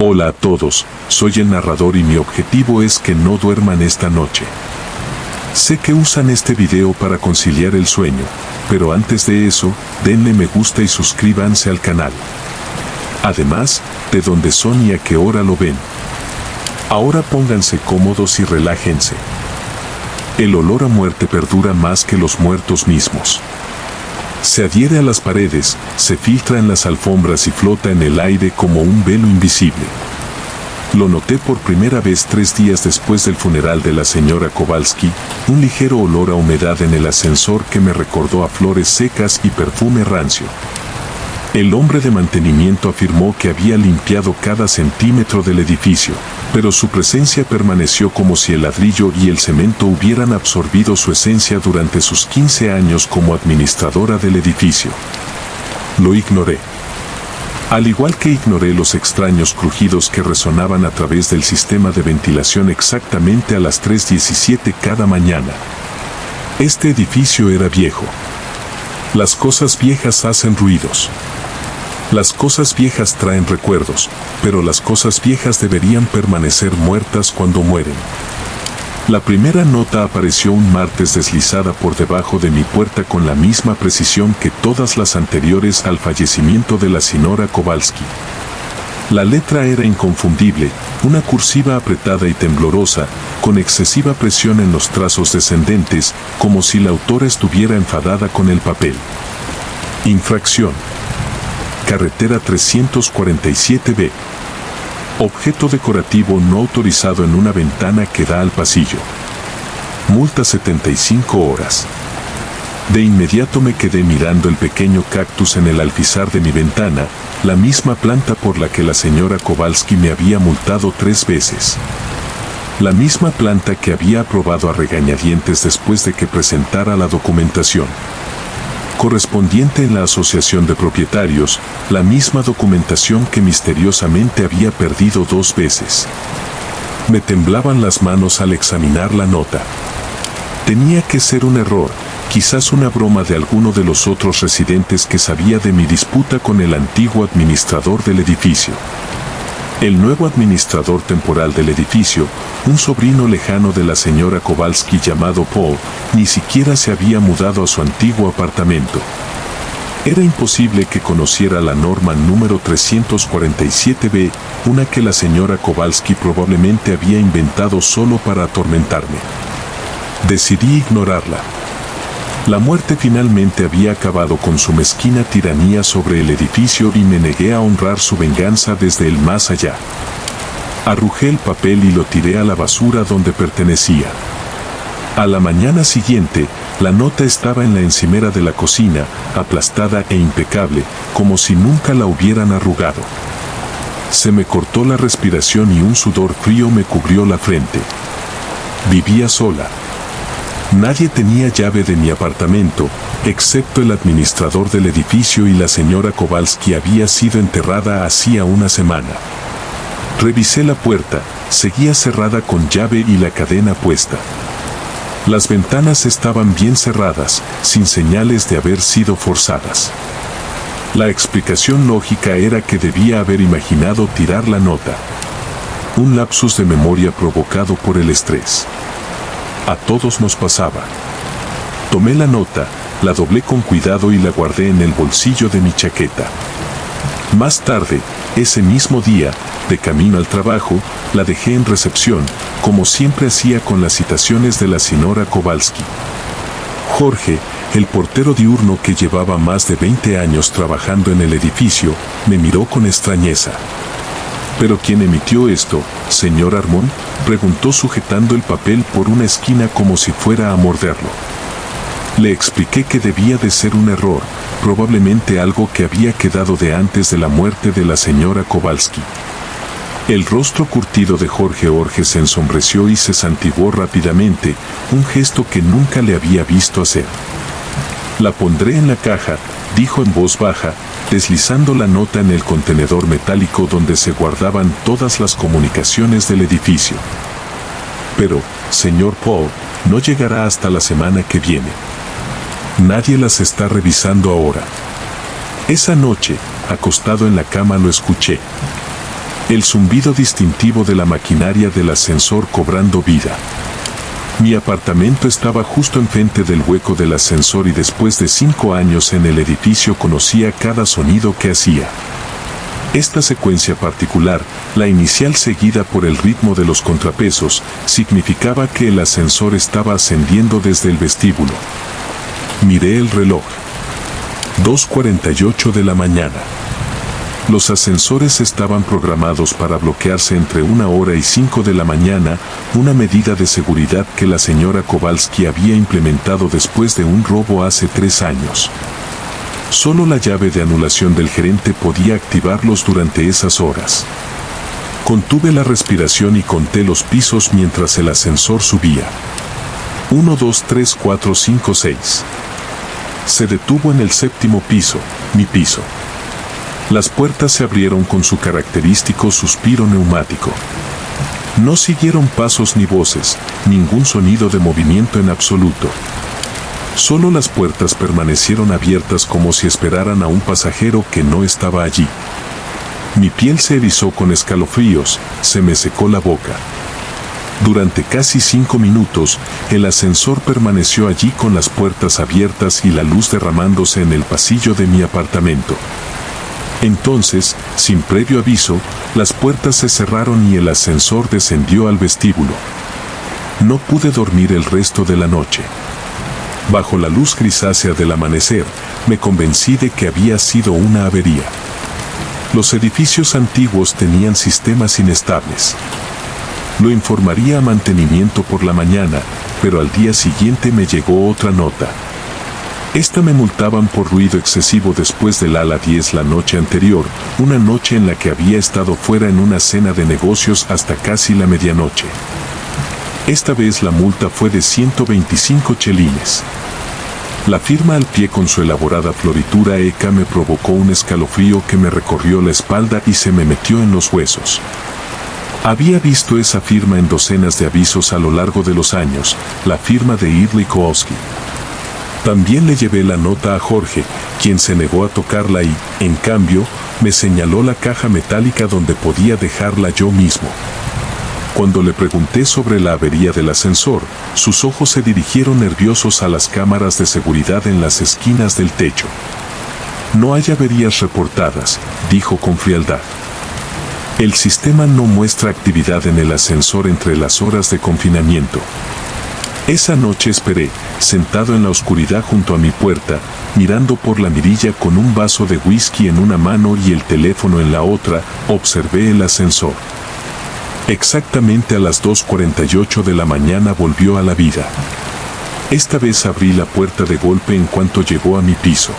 Hola a todos, soy el narrador y mi objetivo es que no duerman esta noche. Sé que usan este video para conciliar el sueño, pero antes de eso, denle me gusta y suscríbanse al canal. Además, de dónde son y a qué hora lo ven. Ahora pónganse cómodos y relájense. El olor a muerte perdura más que los muertos mismos. Se adhiere a las paredes, se filtra en las alfombras y flota en el aire como un velo invisible. Lo noté por primera vez 3 días después del funeral de la señora Kowalski, un ligero olor a humedad en el ascensor que me recordó a flores secas y perfume rancio. El hombre de mantenimiento afirmó que había limpiado cada centímetro del edificio, pero su presencia permaneció como si el ladrillo y el cemento hubieran absorbido su esencia durante sus 15 años como administradora del edificio. Lo ignoré. Al igual que ignoré los extraños crujidos que resonaban a través del sistema de ventilación exactamente a las 3:17 cada mañana. Este edificio era viejo. Las cosas viejas hacen ruidos. Las cosas viejas traen recuerdos, pero las cosas viejas deberían permanecer muertas cuando mueren. La primera nota apareció un martes deslizada por debajo de mi puerta con la misma precisión que todas las anteriores al fallecimiento de la señora Kowalski. La letra era inconfundible, una cursiva apretada y temblorosa, con excesiva presión en los trazos descendentes, como si la autora estuviera enfadada con el papel. Infracción. Carretera 347B. Objeto decorativo no autorizado en una ventana que da al pasillo. Multa 75 horas. De inmediato me quedé mirando el pequeño cactus en el alfizar de mi ventana, la misma planta por la que la señora Kowalski me había multado 3 veces. La misma planta que había aprobado a regañadientes después de que presentara la documentación correspondiente en la asociación de propietarios, la misma documentación que misteriosamente había perdido 2 veces. Me temblaban las manos al examinar la nota. Tenía que ser un error, quizás una broma de alguno de los otros residentes que sabía de mi disputa con el antiguo administrador del edificio. El nuevo administrador temporal del edificio, un sobrino lejano de la señora Kowalski llamado Paul, ni siquiera se había mudado a su antiguo apartamento. Era imposible que conociera la norma número 347B, una que la señora Kowalski probablemente había inventado solo para atormentarme. Decidí ignorarla. La muerte finalmente había acabado con su mezquina tiranía sobre el edificio y me negué a honrar su venganza desde el más allá. Arrujé el papel y lo tiré a la basura donde pertenecía. A la mañana siguiente, la nota estaba en la encimera de la cocina, aplastada e impecable, como si nunca la hubieran arrugado. Se me cortó la respiración y un sudor frío me cubrió la frente. Vivía sola. Nadie tenía llave de mi apartamento, excepto el administrador del edificio y la señora Kowalski había sido enterrada hacía una semana. Revisé la puerta, seguía cerrada con llave y la cadena puesta. Las ventanas estaban bien cerradas, sin señales de haber sido forzadas. La explicación lógica era que debía haber imaginado tirar la nota. Un lapsus de memoria provocado por el estrés. A todos nos pasaba. Tomé la nota, la doblé con cuidado y la guardé en el bolsillo de mi chaqueta. Más tarde, ese mismo día, de camino al trabajo, la dejé en recepción, como siempre hacía con las citaciones de la señora Kowalski. Jorge, el portero diurno que llevaba más de 20 años trabajando en el edificio, me miró con extrañeza. ¿Pero quién emitió esto, señor Armón?, preguntó sujetando el papel por una esquina como si fuera a morderlo. Le expliqué que debía de ser un error, probablemente algo que había quedado de antes de la muerte de la señora Kowalski. El rostro curtido de Jorge se ensombreció y se santiguó rápidamente, un gesto que nunca le había visto hacer. La pondré en la caja, dijo en voz baja, deslizando la nota en el contenedor metálico donde se guardaban todas las comunicaciones del edificio. Pero, señor Paul, no llegará hasta la semana que viene. Nadie las está revisando ahora. Esa noche, acostado en la cama lo escuché. El zumbido distintivo de la maquinaria del ascensor cobrando vida. Mi apartamento estaba justo enfrente del hueco del ascensor y después de 5 años en el edificio conocía cada sonido que hacía. Esta secuencia particular, la inicial seguida por el ritmo de los contrapesos, significaba que el ascensor estaba ascendiendo desde el vestíbulo. Miré el reloj. 2:48 de la mañana. Los ascensores estaban programados para bloquearse entre 1 hora y 5 de la mañana, una medida de seguridad que la señora Kowalski había implementado después de un robo hace 3 años. Solo la llave de anulación del gerente podía activarlos durante esas horas. Contuve la respiración y conté los pisos mientras el ascensor subía. 1, 2, 3, 4, 5, 6. Se detuvo en el 7º piso, mi piso. Las puertas se abrieron con su característico suspiro neumático. No siguieron pasos ni voces, ningún sonido de movimiento en absoluto. Solo las puertas permanecieron abiertas como si esperaran a un pasajero que no estaba allí. Mi piel se erizó con escalofríos, se me secó la boca. Durante casi 5 minutos, el ascensor permaneció allí con las puertas abiertas y la luz derramándose en el pasillo de mi apartamento. Entonces, sin previo aviso, las puertas se cerraron y el ascensor descendió al vestíbulo. No pude dormir el resto de la noche. Bajo la luz grisácea del amanecer, me convencí de que había sido una avería. Los edificios antiguos tenían sistemas inestables. Lo informaría a mantenimiento por la mañana, pero al día siguiente me llegó otra nota. Esta me multaban por ruido excesivo después del ala 10 la noche anterior, una noche en la que había estado fuera en una cena de negocios hasta casi la medianoche. Esta vez la multa fue de 125 chelines. La firma al pie con su elaborada floritura eca me provocó un escalofrío que me recorrió la espalda y se me metió en los huesos. Había visto esa firma en docenas de avisos a lo largo de los años, la firma de Irli Kowalski. También le llevé la nota a Jorge, quien se negó a tocarla y, en cambio, me señaló la caja metálica donde podía dejarla yo mismo. Cuando le pregunté sobre la avería del ascensor, sus ojos se dirigieron nerviosos a las cámaras de seguridad en las esquinas del techo. No hay averías reportadas, dijo con frialdad. El sistema no muestra actividad en el ascensor entre las horas de confinamiento. Esa noche esperé, sentado en la oscuridad junto a mi puerta, mirando por la mirilla con un vaso de whisky en una mano y el teléfono en la otra, observé el ascensor. Exactamente a las 2:48 de la mañana volvió a la vida. Esta vez abrí la puerta de golpe en cuanto llegó a mi piso.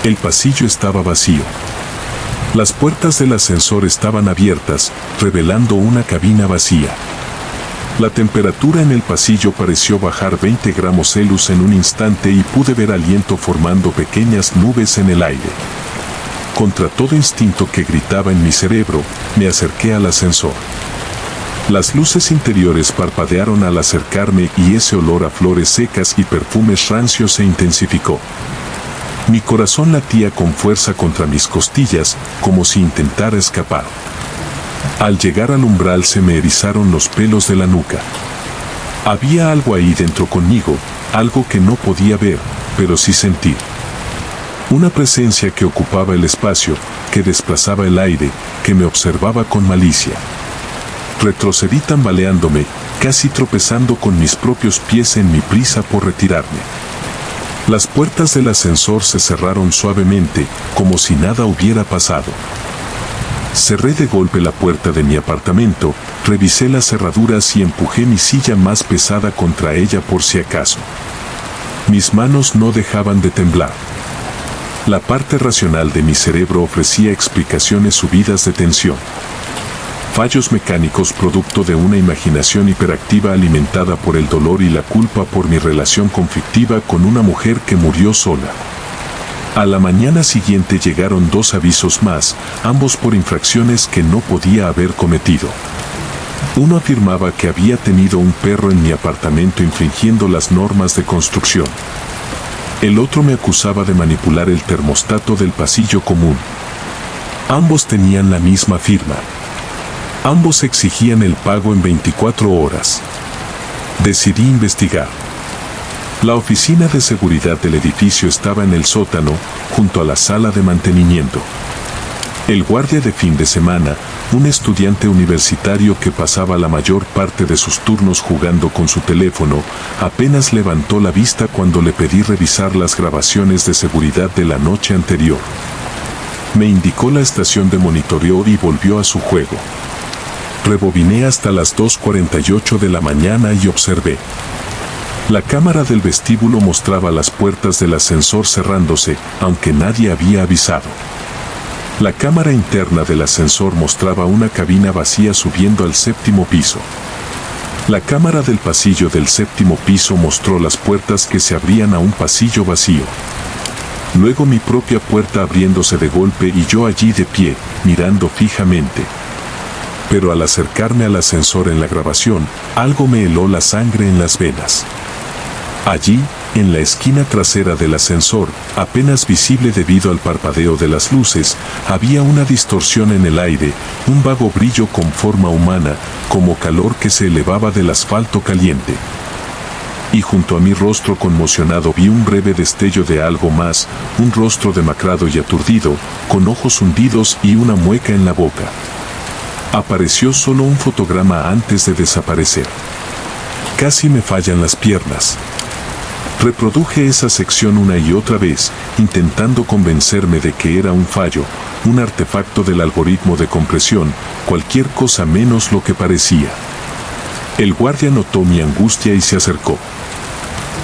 El pasillo estaba vacío. Las puertas del ascensor estaban abiertas, revelando una cabina vacía. La temperatura en el pasillo pareció bajar 20 gramos Celsius en un instante y pude ver aliento formando pequeñas nubes en el aire. Contra todo instinto que gritaba en mi cerebro, me acerqué al ascensor. Las luces interiores parpadearon al acercarme y ese olor a flores secas y perfumes rancios se intensificó. Mi corazón latía con fuerza contra mis costillas, como si intentara escapar. Al llegar al umbral se me erizaron los pelos de la nuca. Había algo ahí dentro conmigo, algo que no podía ver, pero sí sentir. Una presencia que ocupaba el espacio, que desplazaba el aire, que me observaba con malicia. Retrocedí tambaleándome, casi tropezando con mis propios pies en mi prisa por retirarme. Las puertas del ascensor se cerraron suavemente, como si nada hubiera pasado. Cerré de golpe la puerta de mi apartamento, revisé las cerraduras y empujé mi silla más pesada contra ella por si acaso. Mis manos no dejaban de temblar. La parte racional de mi cerebro ofrecía explicaciones subidas de tensión. Fallos mecánicos producto de una imaginación hiperactiva alimentada por el dolor y la culpa por mi relación conflictiva con una mujer que murió sola. A la mañana siguiente llegaron 2 avisos más, ambos por infracciones que no podía haber cometido. Uno afirmaba que había tenido un perro en mi apartamento infringiendo las normas de construcción. El otro me acusaba de manipular el termostato del pasillo común. Ambos tenían la misma firma. Ambos exigían el pago en 24 horas. Decidí investigar. La oficina de seguridad del edificio estaba en el sótano, junto a la sala de mantenimiento. El guardia de fin de semana, un estudiante universitario que pasaba la mayor parte de sus turnos jugando con su teléfono, apenas levantó la vista cuando le pedí revisar las grabaciones de seguridad de la noche anterior. Me indicó la estación de monitoreo y volvió a su juego. Rebobiné hasta las 2:48 de la mañana y observé. La cámara del vestíbulo mostraba las puertas del ascensor cerrándose, aunque nadie había avisado. La cámara interna del ascensor mostraba una cabina vacía subiendo al 7º piso. La cámara del pasillo del 7º piso mostró las puertas que se abrían a un pasillo vacío. Luego mi propia puerta abriéndose de golpe y yo allí de pie, mirando fijamente. Pero al acercarme al ascensor en la grabación, algo me heló la sangre en las venas. Allí, en la esquina trasera del ascensor, apenas visible debido al parpadeo de las luces, había una distorsión en el aire, un vago brillo con forma humana, como calor que se elevaba del asfalto caliente. Y junto a mi rostro conmocionado vi un breve destello de algo más, un rostro demacrado y aturdido, con ojos hundidos y una mueca en la boca. Apareció solo un fotograma antes de desaparecer. Casi me fallan las piernas. Reproduje esa sección una y otra vez, intentando convencerme de que era un fallo, un artefacto del algoritmo de compresión, cualquier cosa menos lo que parecía. El guardia notó mi angustia y se acercó.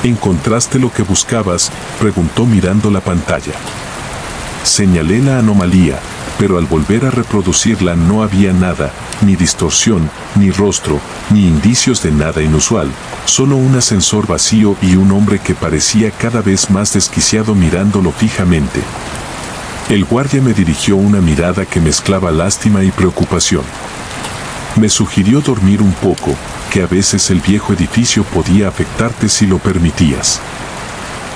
¿Encontraste lo que buscabas?, preguntó mirando la pantalla. Señalé la anomalía, pero al volver a reproducirla no había nada, ni distorsión, ni rostro, ni indicios de nada inusual, solo un ascensor vacío y un hombre que parecía cada vez más desquiciado mirándolo fijamente. El guardia me dirigió una mirada que mezclaba lástima y preocupación. Me sugirió dormir un poco, que a veces el viejo edificio podía afectarte si lo permitías.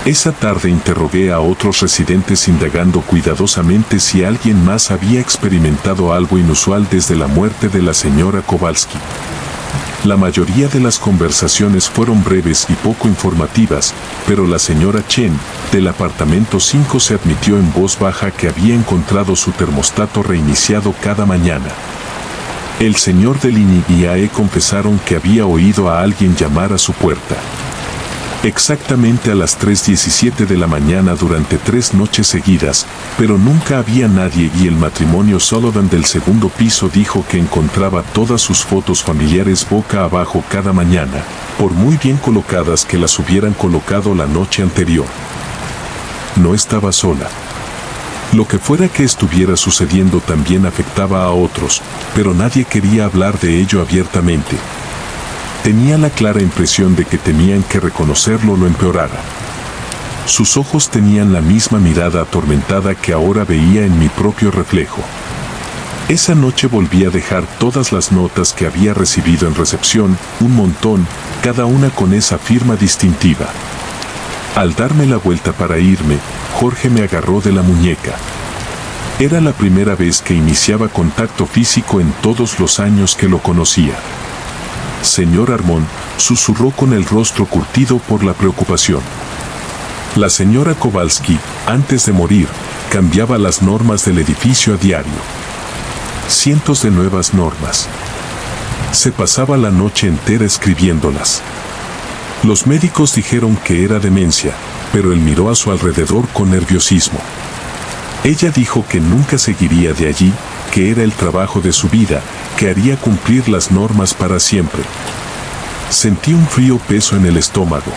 Esa tarde interrogué a otros residentes indagando cuidadosamente si alguien más había experimentado algo inusual desde la muerte de la señora Kowalski. La mayoría de las conversaciones fueron breves y poco informativas, pero la señora Chen, del apartamento 5, se admitió en voz baja que había encontrado su termostato reiniciado cada mañana. El señor Delaney y Ae confesaron que había oído a alguien llamar a su puerta. Exactamente a las 3:17 de la mañana durante 3 noches seguidas, pero nunca había nadie y el matrimonio Sullivan del 2º piso dijo que encontraba todas sus fotos familiares boca abajo cada mañana, por muy bien colocadas que las hubieran colocado la noche anterior. No estaba sola. Lo que fuera que estuviera sucediendo también afectaba a otros, pero nadie quería hablar de ello abiertamente. Tenía la clara impresión de que temían que reconocerlo lo empeorara. Sus ojos tenían la misma mirada atormentada que ahora veía en mi propio reflejo. Esa noche volví a dejar todas las notas que había recibido en recepción, un montón, cada una con esa firma distintiva. Al darme la vuelta para irme, Jorge me agarró de la muñeca. Era la primera vez que iniciaba contacto físico en todos los años que lo conocía. Señor Armón, susurró con el rostro curtido por la preocupación. La señora Kowalski, antes de morir, cambiaba las normas del edificio a diario. Cientos de nuevas normas. Se pasaba la noche entera escribiéndolas. Los médicos dijeron que era demencia, pero él miró a su alrededor con nerviosismo. Ella dijo que nunca seguiría de allí, que era el trabajo de su vida, que haría cumplir las normas para siempre. Sentí un frío peso en el estómago.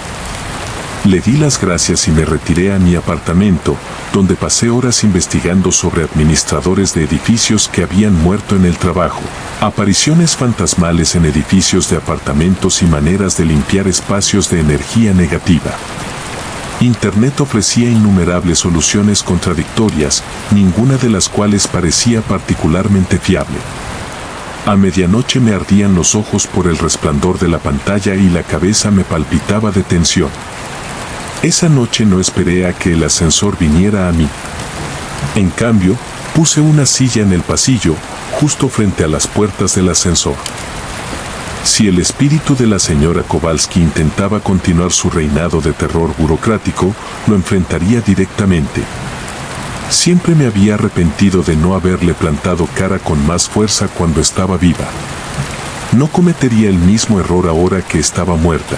Le di las gracias y me retiré a mi apartamento, donde pasé horas investigando sobre administradores de edificios que habían muerto en el trabajo, apariciones fantasmales en edificios de apartamentos y maneras de limpiar espacios de energía negativa. Internet ofrecía innumerables soluciones contradictorias, ninguna de las cuales parecía particularmente fiable. A medianoche me ardían los ojos por el resplandor de la pantalla y la cabeza me palpitaba de tensión. Esa noche no esperé a que el ascensor viniera a mí. En cambio, puse una silla en el pasillo, justo frente a las puertas del ascensor. Si el espíritu de la señora Kowalski intentaba continuar su reinado de terror burocrático, lo enfrentaría directamente. Siempre me había arrepentido de no haberle plantado cara con más fuerza cuando estaba viva. No cometería el mismo error ahora que estaba muerta.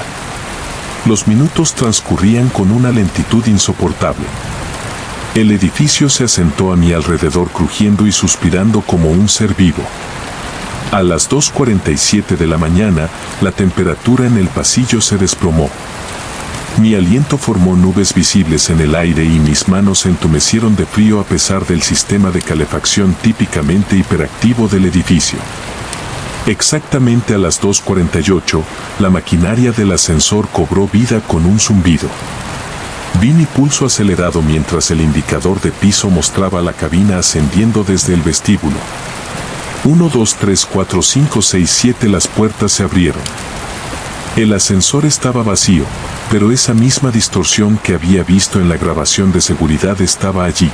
Los minutos transcurrían con una lentitud insoportable. El edificio se asentó a mi alrededor crujiendo y suspirando como un ser vivo. A las 2:47 de la mañana, la temperatura en el pasillo se desplomó. Mi aliento formó nubes visibles en el aire y mis manos se entumecieron de frío a pesar del sistema de calefacción típicamente hiperactivo del edificio. Exactamente a las 2:48, la maquinaria del ascensor cobró vida con un zumbido. Vi mi pulso acelerado mientras el indicador de piso mostraba la cabina ascendiendo desde el vestíbulo. 1, 2, 3, 4, 5, 6, 7 las puertas se abrieron. El ascensor estaba vacío, pero esa misma distorsión que había visto en la grabación de seguridad estaba allí.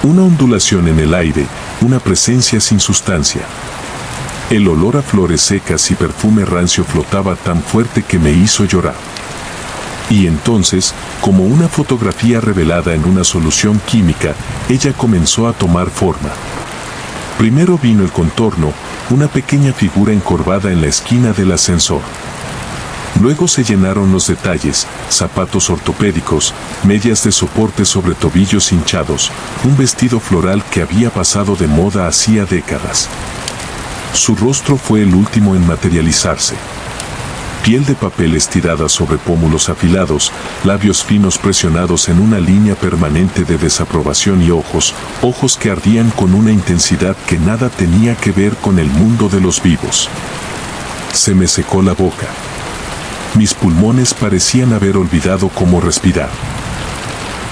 Una ondulación en el aire, una presencia sin sustancia. El olor a flores secas y perfume rancio flotaba tan fuerte que me hizo llorar. Y entonces, como una fotografía revelada en una solución química, ella comenzó a tomar forma. Primero vino el contorno, una pequeña figura encorvada en la esquina del ascensor. Luego se llenaron los detalles, zapatos ortopédicos, medias de soporte sobre tobillos hinchados, un vestido floral que había pasado de moda hacía décadas. Su rostro fue el último en materializarse. Piel de papel estirada sobre pómulos afilados, labios finos presionados en una línea permanente de desaprobación y ojos que ardían con una intensidad que nada tenía que ver con el mundo de los vivos. Se me secó la boca. Mis pulmones parecían haber olvidado cómo respirar.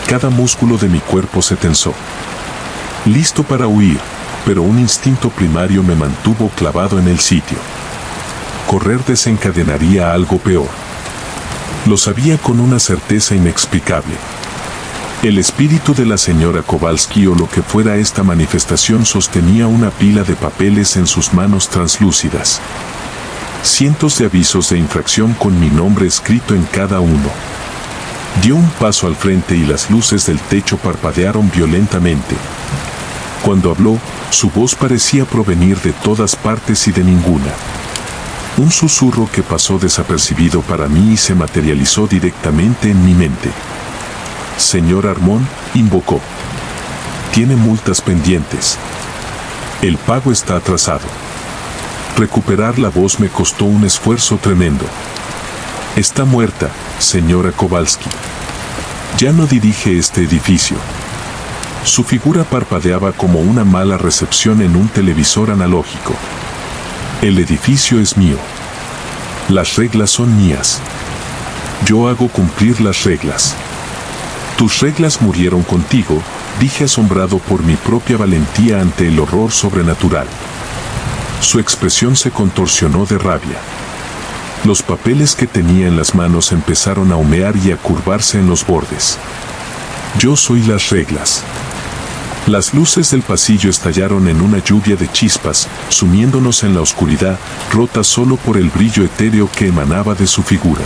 Cada músculo de mi cuerpo se tensó. Listo para huir, pero un instinto primario me mantuvo clavado en el sitio. Correr desencadenaría algo peor. Lo sabía con una certeza inexplicable. El espíritu de la señora Kowalski o lo que fuera esta manifestación sostenía una pila de papeles en sus manos translúcidas. Cientos de avisos de infracción con mi nombre escrito en cada uno. Dio un paso al frente y las luces del techo parpadearon violentamente. Cuando habló, su voz parecía provenir de todas partes y de ninguna. Un susurro que pasó desapercibido para mí y se materializó directamente en mi mente. Señor Armón, invocó. Tiene multas pendientes. El pago está atrasado. Recuperar la voz me costó un esfuerzo tremendo. Está muerta, señora Kowalski. Ya no dirige este edificio. Su figura parpadeaba como una mala recepción en un televisor analógico. El edificio es mío. Las reglas son mías. Yo hago cumplir las reglas. Tus reglas murieron contigo, dije asombrado por mi propia valentía ante el horror sobrenatural. Su expresión se contorsionó de rabia. Los papeles que tenía en las manos empezaron a humear y a curvarse en los bordes. Yo soy las reglas. Las luces del pasillo estallaron en una lluvia de chispas, sumiéndonos en la oscuridad, rota solo por el brillo etéreo que emanaba de su figura.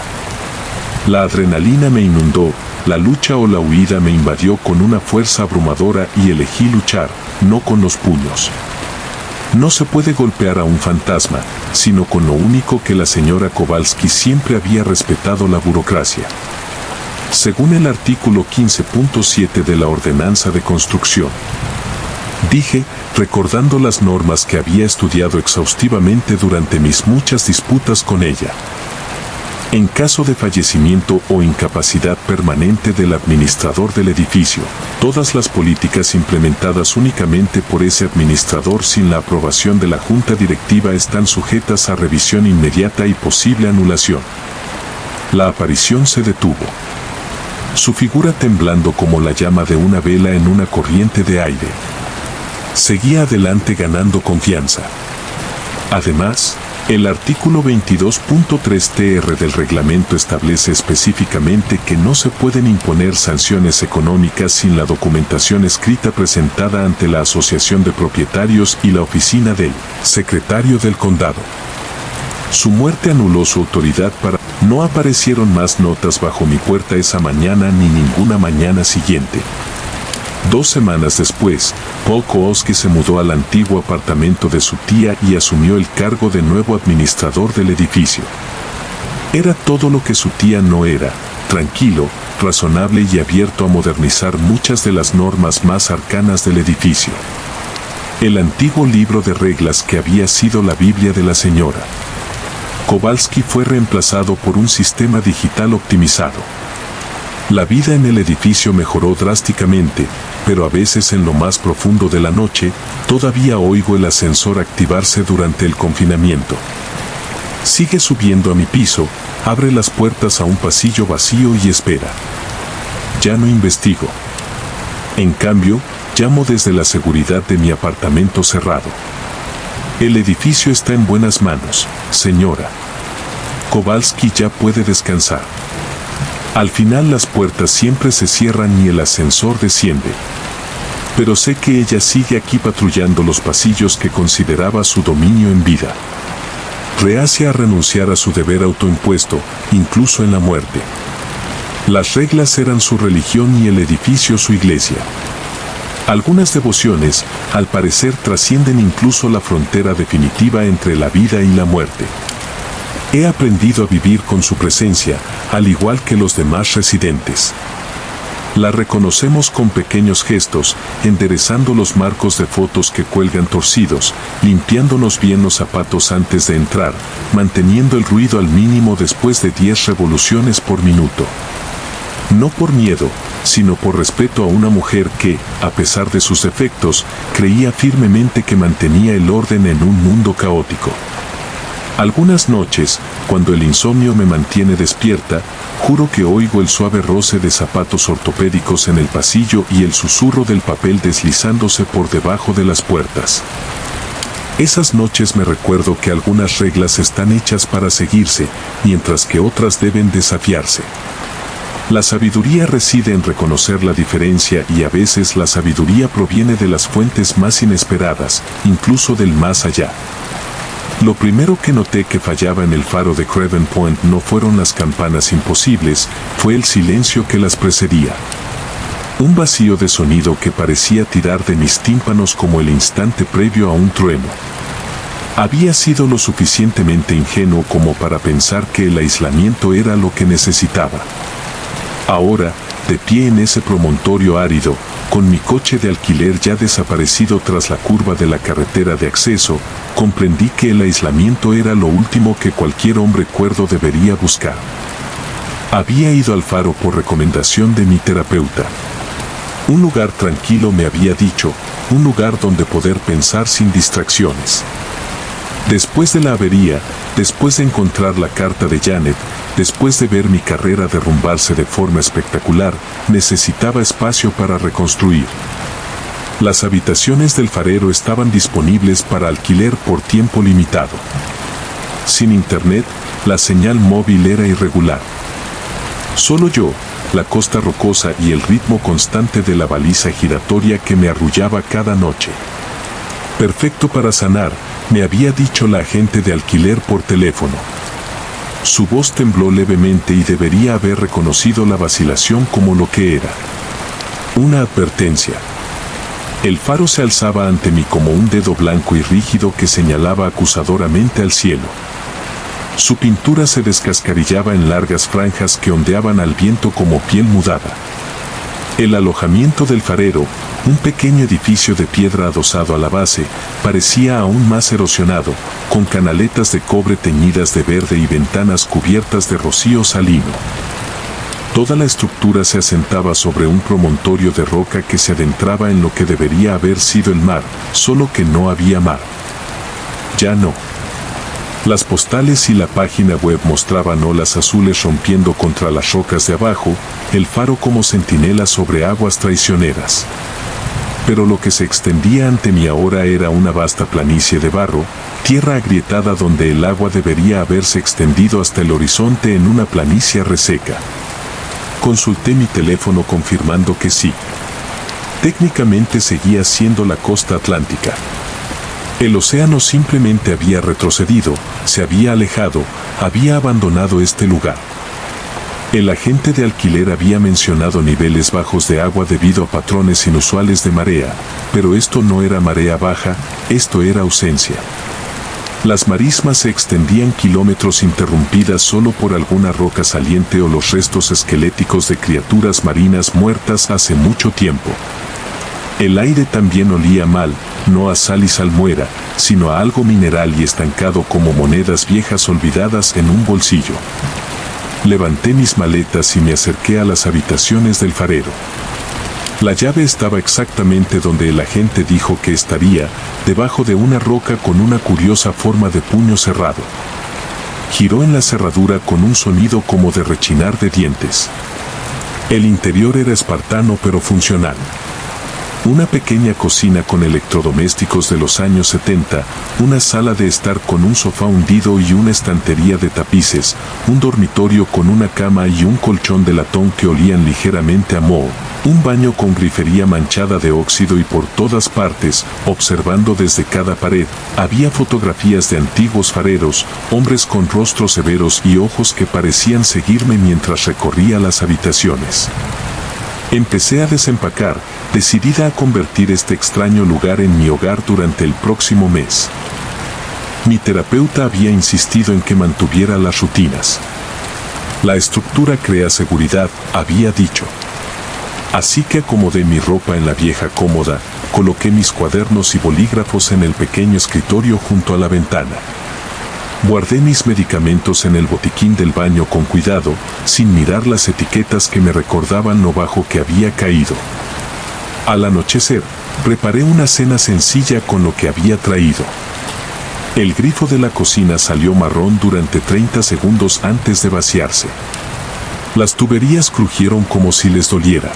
La adrenalina me inundó, la lucha o la huida me invadió con una fuerza abrumadora y elegí luchar, no con los puños. No se puede golpear a un fantasma, sino con lo único que la señora Kowalski siempre había respetado: la burocracia. Según el artículo 15.7 de la Ordenanza de Construcción. Dije, recordando las normas que había estudiado exhaustivamente durante mis muchas disputas con ella. En caso de fallecimiento o incapacidad permanente del administrador del edificio, todas las políticas implementadas únicamente por ese administrador sin la aprobación de la junta directiva están sujetas a revisión inmediata y posible anulación. La aparición se detuvo. Su figura temblando como la llama de una vela en una corriente de aire. Seguía adelante ganando confianza. Además, El artículo 22.3 TR del reglamento establece específicamente que no se pueden imponer sanciones económicas sin la documentación escrita presentada ante la Asociación de Propietarios y la oficina del secretario del condado. Su muerte anuló su autoridad para... No aparecieron más notas bajo mi puerta esa mañana ni ninguna mañana siguiente. 2 semanas después, Paul Kowalski se mudó al antiguo apartamento de su tía y asumió el cargo de nuevo administrador del edificio. Era todo lo que su tía no era: tranquilo, razonable y abierto a modernizar muchas de las normas más arcanas del edificio. El antiguo libro de reglas que había sido la Biblia de la señora Kowalski fue reemplazado por un sistema digital optimizado. La vida en el edificio mejoró drásticamente, pero a veces en lo más profundo de la noche, todavía oigo el ascensor activarse durante el confinamiento. Sigue subiendo a mi piso, abre las puertas a un pasillo vacío y espera. Ya no investigo. En cambio, llamo desde la seguridad de mi apartamento cerrado. El edificio está en buenas manos, señora Kowalski ya puede descansar. Al final las puertas siempre se cierran y el ascensor desciende. Pero sé que ella sigue aquí patrullando los pasillos que consideraba su dominio en vida. Reacia a renunciar a su deber autoimpuesto, incluso en la muerte. Las reglas eran su religión y el edificio su iglesia. Algunas devociones, al parecer, trascienden incluso la frontera definitiva entre la vida y la muerte. He aprendido a vivir con su presencia, al igual que los demás residentes. La reconocemos con pequeños gestos, enderezando los marcos de fotos que cuelgan torcidos, limpiándonos bien los zapatos antes de entrar, manteniendo el ruido al mínimo después de 10 revoluciones por minuto. No por miedo, sino por respeto a una mujer que, a pesar de sus defectos, creía firmemente que mantenía el orden en un mundo caótico. Algunas noches, cuando el insomnio me mantiene despierta, juro que oigo el suave roce de zapatos ortopédicos en el pasillo y el susurro del papel deslizándose por debajo de las puertas. Esas noches me recuerdo que algunas reglas están hechas para seguirse, mientras que otras deben desafiarse. La sabiduría reside en reconocer la diferencia y a veces la sabiduría proviene de las fuentes más inesperadas, incluso del más allá. Lo primero que noté que fallaba en el faro de Craven Point no fueron las campanas imposibles, fue el silencio que las precedía. Un vacío de sonido que parecía tirar de mis tímpanos como el instante previo a un trueno. Había sido lo suficientemente ingenuo como para pensar que el aislamiento era lo que necesitaba. Ahora, de pie en ese promontorio árido, con mi coche de alquiler ya desaparecido tras la curva de la carretera de acceso, comprendí que el aislamiento era lo último que cualquier hombre cuerdo debería buscar. Había ido al faro por recomendación de mi terapeuta. Un lugar tranquilo, me había dicho, un lugar donde poder pensar sin distracciones. Después de la avería, después de encontrar la carta de Janet, después de ver mi carrera derrumbarse de forma espectacular, necesitaba espacio para reconstruir. Las habitaciones del farero estaban disponibles para alquiler por tiempo limitado. Sin internet, la señal móvil era irregular. Solo yo, la costa rocosa y el ritmo constante de la baliza giratoria que me arrullaba cada noche. Perfecto para sanar, me había dicho la agente de alquiler por teléfono. Su voz tembló levemente y debería haber reconocido la vacilación como lo que era. Una advertencia. El faro se alzaba ante mí como un dedo blanco y rígido que señalaba acusadoramente al cielo. Su pintura se descascarillaba en largas franjas que ondeaban al viento como piel mudada. El alojamiento del farero, un pequeño edificio de piedra adosado a la base, parecía aún más erosionado, con canaletas de cobre teñidas de verde y ventanas cubiertas de rocío salino. Toda la estructura se asentaba sobre un promontorio de roca que se adentraba en lo que debería haber sido el mar, solo que no había mar. Ya no. Las postales y la página web mostraban olas azules rompiendo contra las rocas de abajo, el faro como centinela sobre aguas traicioneras. Pero lo que se extendía ante mí ahora era una vasta planicie de barro, tierra agrietada donde el agua debería haberse extendido hasta el horizonte en una planicie reseca. Consulté mi teléfono confirmando que sí. Técnicamente seguía siendo la costa atlántica. El océano simplemente había retrocedido, se había alejado, había abandonado este lugar. El agente de alquiler había mencionado niveles bajos de agua debido a patrones inusuales de marea, pero esto no era marea baja, esto era ausencia. Las marismas se extendían kilómetros interrumpidas solo por alguna roca saliente o los restos esqueléticos de criaturas marinas muertas hace mucho tiempo. El aire también olía mal, no a sal y salmuera, sino a algo mineral y estancado como monedas viejas olvidadas en un bolsillo. Levanté mis maletas y me acerqué a las habitaciones del farero. La llave estaba exactamente donde el agente dijo que estaría, debajo de una roca con una curiosa forma de puño cerrado. Giró en la cerradura con un sonido como de rechinar de dientes. El interior era espartano pero funcional. Una pequeña cocina con electrodomésticos de los años 70, una sala de estar con un sofá hundido y una estantería de tapices, un dormitorio con una cama y un colchón de latón que olían ligeramente a moho, un baño con grifería manchada de óxido y por todas partes, observando desde cada pared, había fotografías de antiguos fareros, hombres con rostros severos y ojos que parecían seguirme mientras recorría las habitaciones. Empecé a desempacar, decidida a convertir este extraño lugar en mi hogar durante el próximo mes. Mi terapeuta había insistido en que mantuviera las rutinas. La estructura crea seguridad, había dicho. Así que acomodé mi ropa en la vieja cómoda, coloqué mis cuadernos y bolígrafos en el pequeño escritorio junto a la ventana. Guardé mis medicamentos en el botiquín del baño con cuidado, sin mirar las etiquetas que me recordaban lo bajo que había caído. Al anochecer, preparé una cena sencilla con lo que había traído. El grifo de la cocina salió marrón durante 30 segundos antes de vaciarse. Las tuberías crujieron como si les doliera.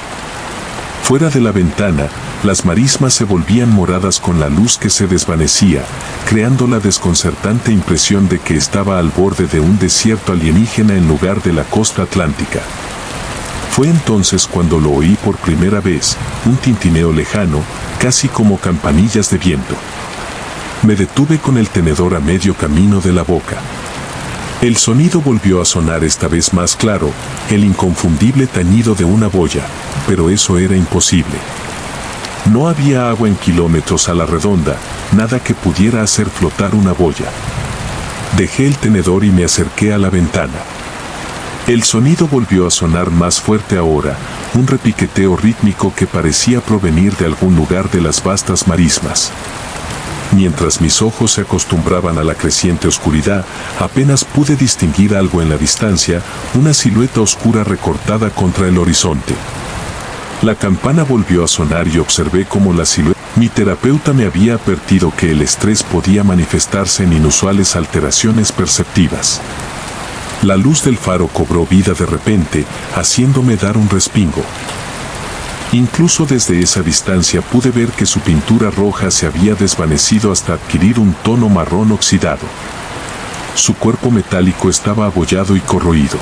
Fuera de la ventana, las marismas se volvían moradas con la luz que se desvanecía, creando la desconcertante impresión de que estaba al borde de un desierto alienígena en lugar de la costa atlántica. Fue entonces cuando lo oí por primera vez, un tintineo lejano, casi como campanillas de viento. Me detuve con el tenedor a medio camino de la boca. El sonido volvió a sonar esta vez más claro, el inconfundible tañido de una boya, pero eso era imposible. No había agua en kilómetros a la redonda, nada que pudiera hacer flotar una boya. Dejé el tenedor y me acerqué a la ventana. El sonido volvió a sonar más fuerte ahora, un repiqueteo rítmico que parecía provenir de algún lugar de las vastas marismas. Mientras mis ojos se acostumbraban a la creciente oscuridad, apenas pude distinguir algo en la distancia, una silueta oscura recortada contra el horizonte. La campana volvió a sonar y observé cómo la silueta. Mi terapeuta me había advertido que el estrés podía manifestarse en inusuales alteraciones perceptivas. La luz del faro cobró vida de repente, haciéndome dar un respingo. Incluso desde esa distancia pude ver que su pintura roja se había desvanecido hasta adquirir un tono marrón oxidado. Su cuerpo metálico estaba abollado y corroído.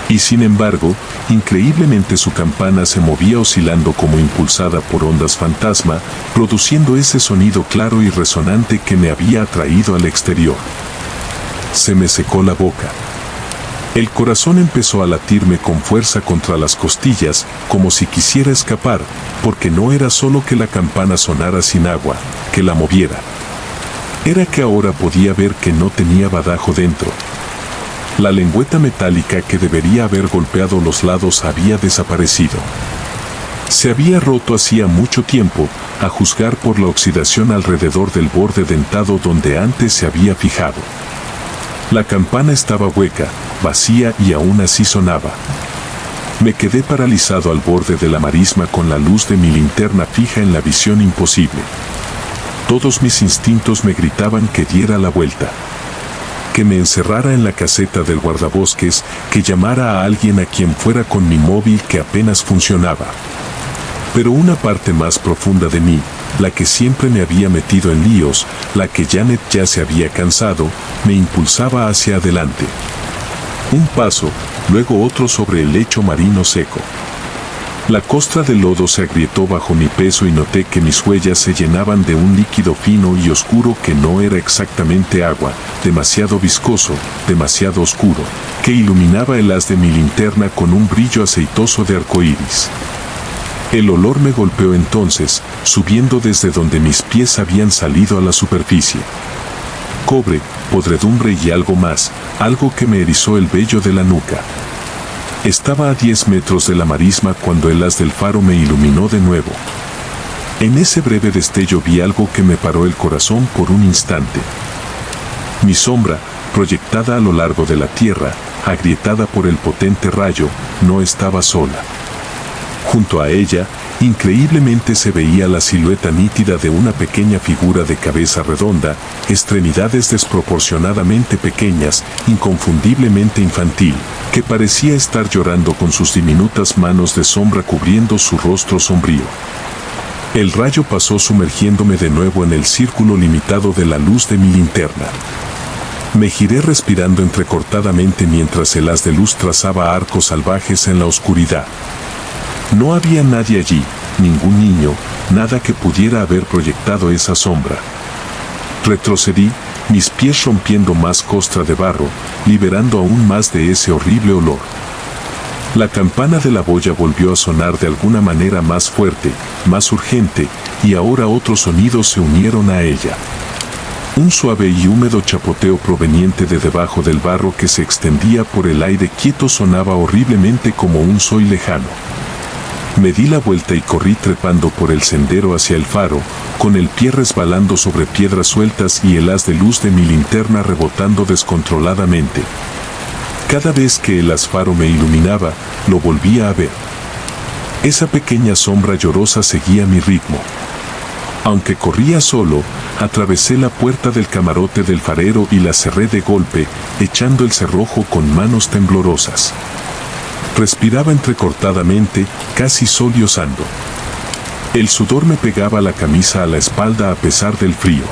Y sin embargo, increíblemente su campana se movía oscilando como impulsada por ondas fantasma, produciendo ese sonido claro y resonante que me había atraído al exterior. Se me secó la boca. El corazón empezó a latirme con fuerza contra las costillas, como si quisiera escapar, porque no era solo que la campana sonara sin agua, que la moviera. Era que ahora podía ver que no tenía badajo dentro. La lengüeta metálica que debería haber golpeado los lados había desaparecido. Se había roto hacía mucho tiempo, a juzgar por la oxidación alrededor del borde dentado donde antes se había fijado. La campana estaba hueca, vacía y aún así sonaba. Me quedé paralizado al borde de la marisma con la luz de mi linterna fija en la visión imposible. Todos mis instintos me gritaban que diera la vuelta. Que me encerrara en la caseta del guardabosques, que llamara a alguien a quien fuera con mi móvil que apenas funcionaba. Pero una parte más profunda de mí, la que siempre me había metido en líos, la que Janet ya se había cansado, me impulsaba hacia adelante. Un paso, luego otro sobre el lecho marino seco. La costra de lodo se agrietó bajo mi peso y noté que mis huellas se llenaban de un líquido fino y oscuro que no era exactamente agua, demasiado viscoso, demasiado oscuro, que iluminaba el haz de mi linterna con un brillo aceitoso de arcoíris. El olor me golpeó entonces, subiendo desde donde mis pies habían salido a la superficie. Cobre, podredumbre y algo más, algo que me erizó el vello de la nuca. Estaba a 10 metros de la marisma cuando el haz del faro me iluminó de nuevo. En ese breve destello vi algo que me paró el corazón por un instante. Mi sombra, proyectada a lo largo de la tierra, agrietada por el potente rayo, no estaba sola. Junto a ella, increíblemente se veía la silueta nítida de una pequeña figura de cabeza redonda, extremidades desproporcionadamente pequeñas, inconfundiblemente infantil, que parecía estar llorando con sus diminutas manos de sombra cubriendo su rostro sombrío. El rayo pasó sumergiéndome de nuevo en el círculo limitado de la luz de mi linterna. Me giré respirando entrecortadamente mientras el haz de luz trazaba arcos salvajes en la oscuridad. No había nadie allí, ningún niño, nada que pudiera haber proyectado esa sombra. Retrocedí, mis pies rompiendo más costra de barro, liberando aún más de ese horrible olor. La campana de la boya volvió a sonar de alguna manera más fuerte, más urgente, y ahora otros sonidos se unieron a ella. Un suave y húmedo chapoteo proveniente de debajo del barro que se extendía por el aire quieto sonaba horriblemente como un soy lejano. Me di la vuelta y corrí trepando por el sendero hacia el faro, con el pie resbalando sobre piedras sueltas y el haz de luz de mi linterna rebotando descontroladamente. Cada vez que el haz faro me iluminaba, lo volvía a ver. Esa pequeña sombra llorosa seguía mi ritmo. Aunque corría solo, atravesé la puerta del camarote del farero y la cerré de golpe, echando el cerrojo con manos temblorosas. Respiraba entrecortadamente, casi sollozando. El sudor me pegaba la camisa a la espalda a pesar del frío.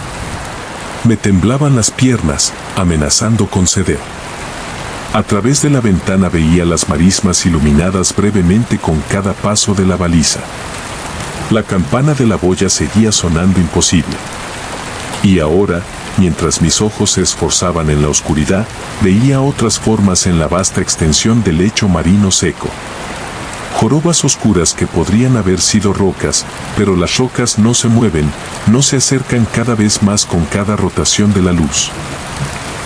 Me temblaban las piernas, amenazando con ceder. A través de la ventana veía las marismas iluminadas brevemente con cada paso de la baliza. La campana de la boya seguía sonando imposible. Y ahora, mientras mis ojos se esforzaban en la oscuridad, veía otras formas en la vasta extensión del lecho marino seco. Jorobas oscuras que podrían haber sido rocas, pero las rocas no se mueven, no se acercan cada vez más con cada rotación de la luz.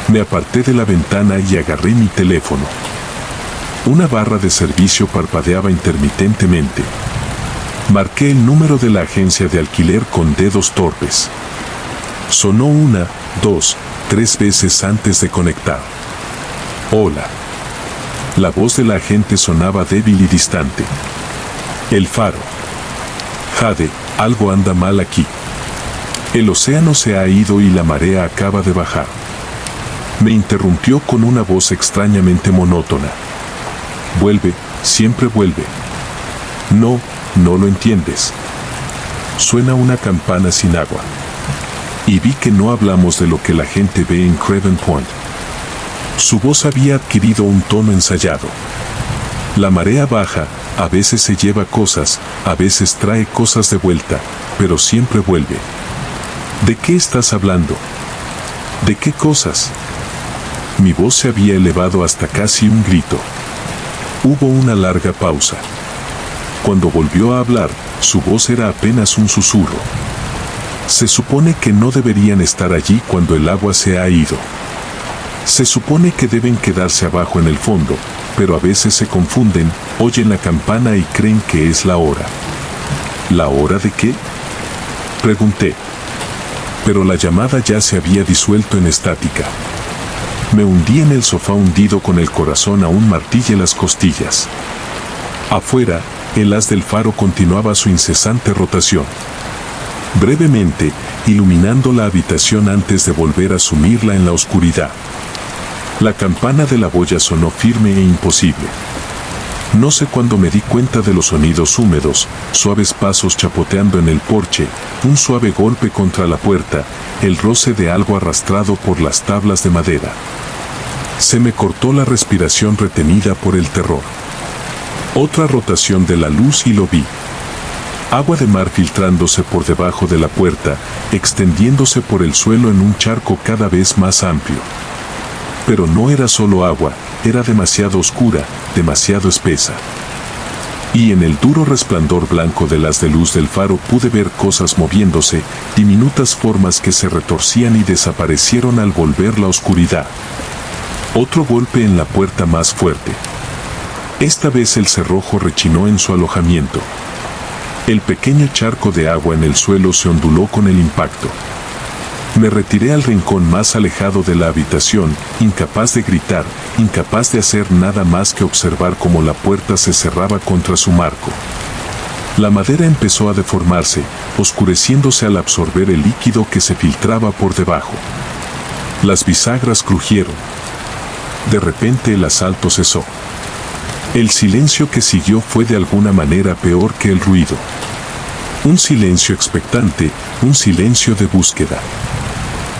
Me aparté de la ventana y agarré mi teléfono. Una barra de servicio parpadeaba intermitentemente. Marqué el número de la agencia de alquiler con dedos torpes. Sonó 1, 2, 3 veces antes de conectar. Hola. La voz de la agente sonaba débil y distante. El faro. Jade, algo anda mal aquí. El océano se ha ido y la marea acaba de bajar. Me interrumpió con una voz extrañamente monótona. Vuelve, siempre vuelve. No, no lo entiendes. Suena una campana sin agua. Y vi que no hablamos de lo que la gente ve en Craven Point. Su voz había adquirido un tono ensayado. La marea baja, a veces se lleva cosas, a veces trae cosas de vuelta, pero siempre vuelve. ¿De qué estás hablando? ¿De qué cosas? Mi voz se había elevado hasta casi un grito. Hubo una larga pausa. Cuando volvió a hablar, su voz era apenas un susurro. Se supone que no deberían estar allí cuando el agua se ha ido. Se supone que deben quedarse abajo en el fondo, pero a veces se confunden, oyen la campana y creen que es la hora. ¿La hora de qué? Pregunté. Pero la llamada ya se había disuelto en estática. Me hundí en el sofá hundido con el corazón a un martillo en las costillas. Afuera, el haz del faro continuaba su incesante rotación. Brevemente, iluminando la habitación antes de volver a sumirla en la oscuridad. La campana de la boya sonó firme e imposible. No sé cuándo me di cuenta de los sonidos húmedos, suaves pasos chapoteando en el porche, un suave golpe contra la puerta, el roce de algo arrastrado por las tablas de madera. Se me cortó la respiración retenida por el terror. Otra rotación de la luz y lo vi. Agua de mar filtrándose por debajo de la puerta, extendiéndose por el suelo en un charco cada vez más amplio. Pero no era solo agua, era demasiado oscura, demasiado espesa. Y en el duro resplandor blanco del haz de luz del faro pude ver cosas moviéndose, diminutas formas que se retorcían y desaparecieron al volver la oscuridad. Otro golpe en la puerta más fuerte. Esta vez el cerrojo rechinó en su alojamiento. El pequeño charco de agua en el suelo se onduló con el impacto. Me retiré al rincón más alejado de la habitación, incapaz de gritar, incapaz de hacer nada más que observar cómo la puerta se cerraba contra su marco. La madera empezó a deformarse, oscureciéndose al absorber el líquido que se filtraba por debajo. Las bisagras crujieron. De repente el asalto cesó. El silencio que siguió fue de alguna manera peor que el ruido. Un silencio expectante, un silencio de búsqueda.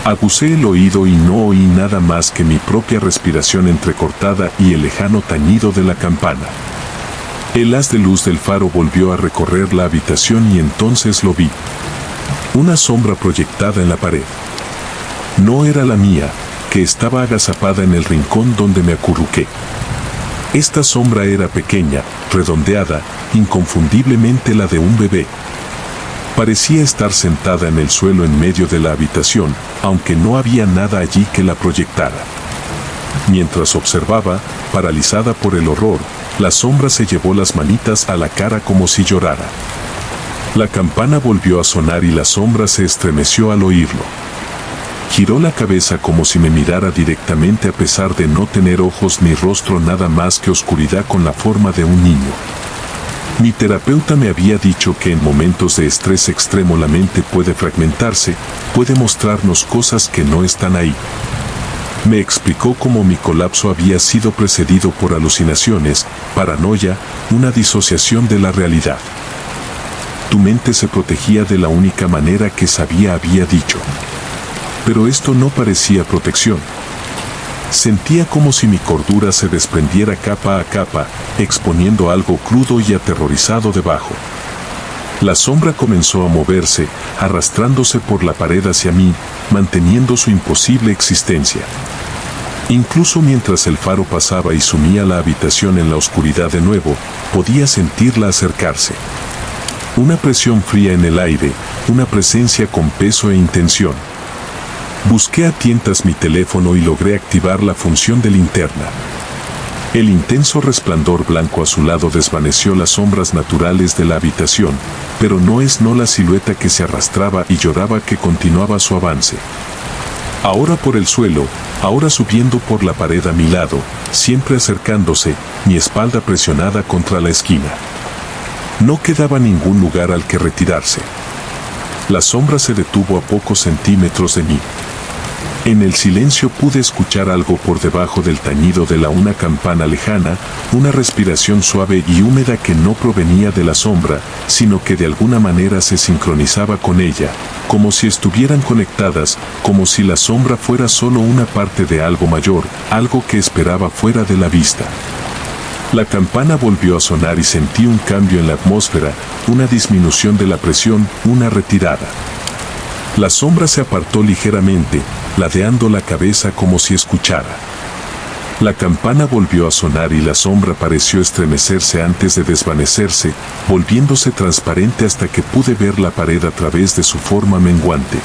Aguzé el oído y no oí nada más que mi propia respiración entrecortada y el lejano tañido de la campana. El haz de luz del faro volvió a recorrer la habitación y entonces lo vi. Una sombra proyectada en la pared. No era la mía, que estaba agazapada en el rincón donde me acurruqué. Esta sombra era pequeña, redondeada, inconfundiblemente la de un bebé. Parecía estar sentada en el suelo en medio de la habitación, aunque no había nada allí que la proyectara. Mientras observaba, paralizada por el horror, la sombra se llevó las manitas a la cara como si llorara. La campana volvió a sonar y la sombra se estremeció al oírlo. Giró la cabeza como si me mirara directamente a pesar de no tener ojos ni rostro, nada más que oscuridad con la forma de un niño. Mi terapeuta me había dicho que en momentos de estrés extremo la mente puede fragmentarse, puede mostrarnos cosas que no están ahí. Me explicó cómo mi colapso había sido precedido por alucinaciones, paranoia, una disociación de la realidad. Tu mente se protegía de la única manera que sabía, había dicho. Pero esto no parecía protección. Sentía como si mi cordura se desprendiera capa a capa, exponiendo algo crudo y aterrorizado debajo. La sombra comenzó a moverse, arrastrándose por la pared hacia mí, manteniendo su imposible existencia. Incluso mientras el faro pasaba y sumía la habitación en la oscuridad de nuevo, podía sentirla acercarse. Una presión fría en el aire, una presencia con peso e intención. Busqué a tientas mi teléfono y logré activar la función de linterna. El intenso resplandor blanco azulado desvaneció las sombras naturales de la habitación, pero no la silueta que se arrastraba y lloraba que continuaba su avance. Ahora por el suelo, ahora subiendo por la pared a mi lado, siempre acercándose, mi espalda presionada contra la esquina. No quedaba ningún lugar al que retirarse. La sombra se detuvo a pocos centímetros de mí. En el silencio pude escuchar algo por debajo del tañido de una campana lejana, una respiración suave y húmeda que no provenía de la sombra, sino que de alguna manera se sincronizaba con ella, como si estuvieran conectadas, como si la sombra fuera solo una parte de algo mayor, algo que esperaba fuera de la vista. La campana volvió a sonar y sentí un cambio en la atmósfera, una disminución de la presión, una retirada. La sombra se apartó ligeramente, ladeando la cabeza como si escuchara. La campana volvió a sonar y la sombra pareció estremecerse antes de desvanecerse, volviéndose transparente hasta que pude ver la pared a través de su forma menguante.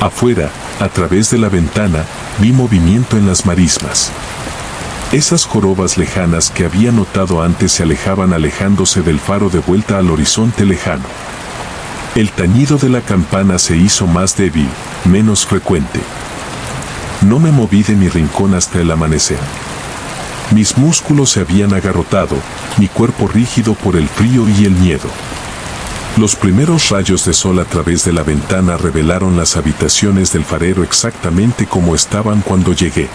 Afuera, a través de la ventana, vi movimiento en las marismas. Esas jorobas lejanas que había notado antes se alejaban, alejándose del faro de vuelta al horizonte lejano. El tañido de la campana se hizo más débil, menos frecuente. No me moví de mi rincón hasta el amanecer. Mis músculos se habían agarrotado, mi cuerpo rígido por el frío y el miedo. Los primeros rayos de sol a través de la ventana revelaron las habitaciones del farero exactamente como estaban cuando llegué.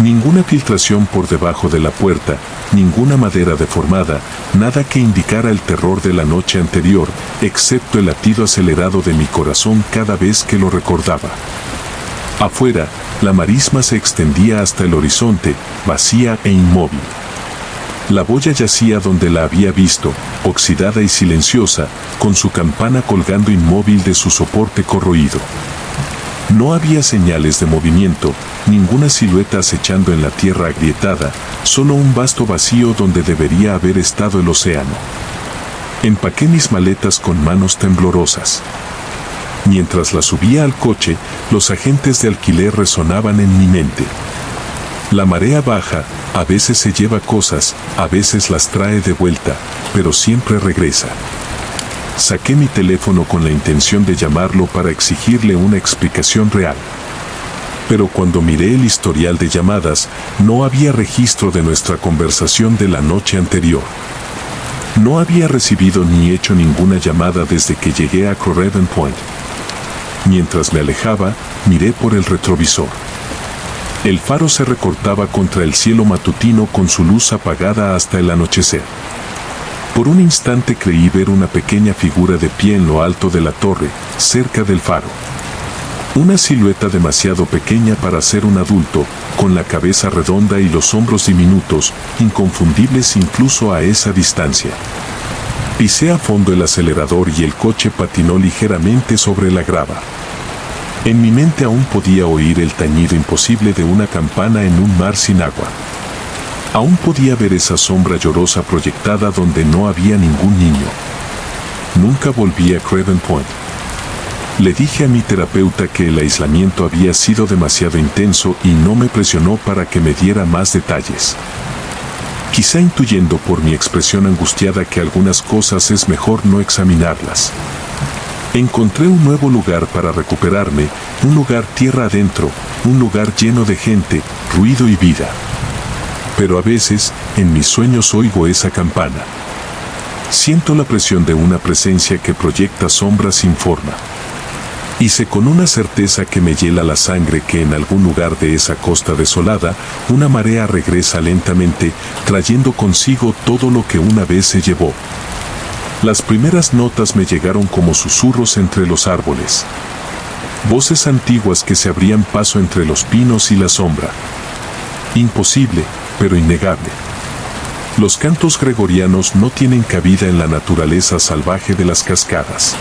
Ninguna filtración por debajo de la puerta, ninguna madera deformada, nada que indicara el terror de la noche anterior, excepto el latido acelerado de mi corazón cada vez que lo recordaba. Afuera, la marisma se extendía hasta el horizonte, vacía e inmóvil. La boya yacía donde la había visto, oxidada y silenciosa, con su campana colgando inmóvil de su soporte corroído. No había señales de movimiento, ninguna silueta acechando en la tierra agrietada, solo un vasto vacío donde debería haber estado el océano. Empaqué mis maletas con manos temblorosas. Mientras las subía al coche, los agentes de alquiler resonaban en mi mente. La marea baja, a veces se lleva cosas, a veces las trae de vuelta, pero siempre regresa. Saqué mi teléfono con la intención de llamarlo para exigirle una explicación real. Pero cuando miré el historial de llamadas, no había registro de nuestra conversación de la noche anterior. No había recibido ni hecho ninguna llamada desde que llegué a Crowhaven Point. Mientras me alejaba, miré por el retrovisor. El faro se recortaba contra el cielo matutino con su luz apagada hasta el anochecer. Por un instante creí ver una pequeña figura de pie en lo alto de la torre, cerca del faro. Una silueta demasiado pequeña para ser un adulto, con la cabeza redonda y los hombros diminutos, inconfundibles incluso a esa distancia. Pisé a fondo el acelerador y el coche patinó ligeramente sobre la grava. En mi mente aún podía oír el tañido imposible de una campana en un mar sin agua. Aún podía ver esa sombra llorosa proyectada donde no había ningún niño. Nunca volví a Crowhaven Point. Le dije a mi terapeuta que el aislamiento había sido demasiado intenso y no me presionó para que me diera más detalles. Quizá intuyendo por mi expresión angustiada que algunas cosas es mejor no examinarlas. Encontré un nuevo lugar para recuperarme, un lugar tierra adentro, un lugar lleno de gente, ruido y vida. Pero a veces, en mis sueños oigo esa campana. Siento la presión de una presencia que proyecta sombras sin forma. Y sé con una certeza que me hiela la sangre que en algún lugar de esa costa desolada, una marea regresa lentamente, trayendo consigo todo lo que una vez se llevó. Las primeras notas me llegaron como susurros entre los árboles. Voces antiguas que se abrían paso entre los pinos y la sombra. Imposible, pero innegable. Los cantos gregorianos no tienen cabida en la naturaleza salvaje de las cascadas.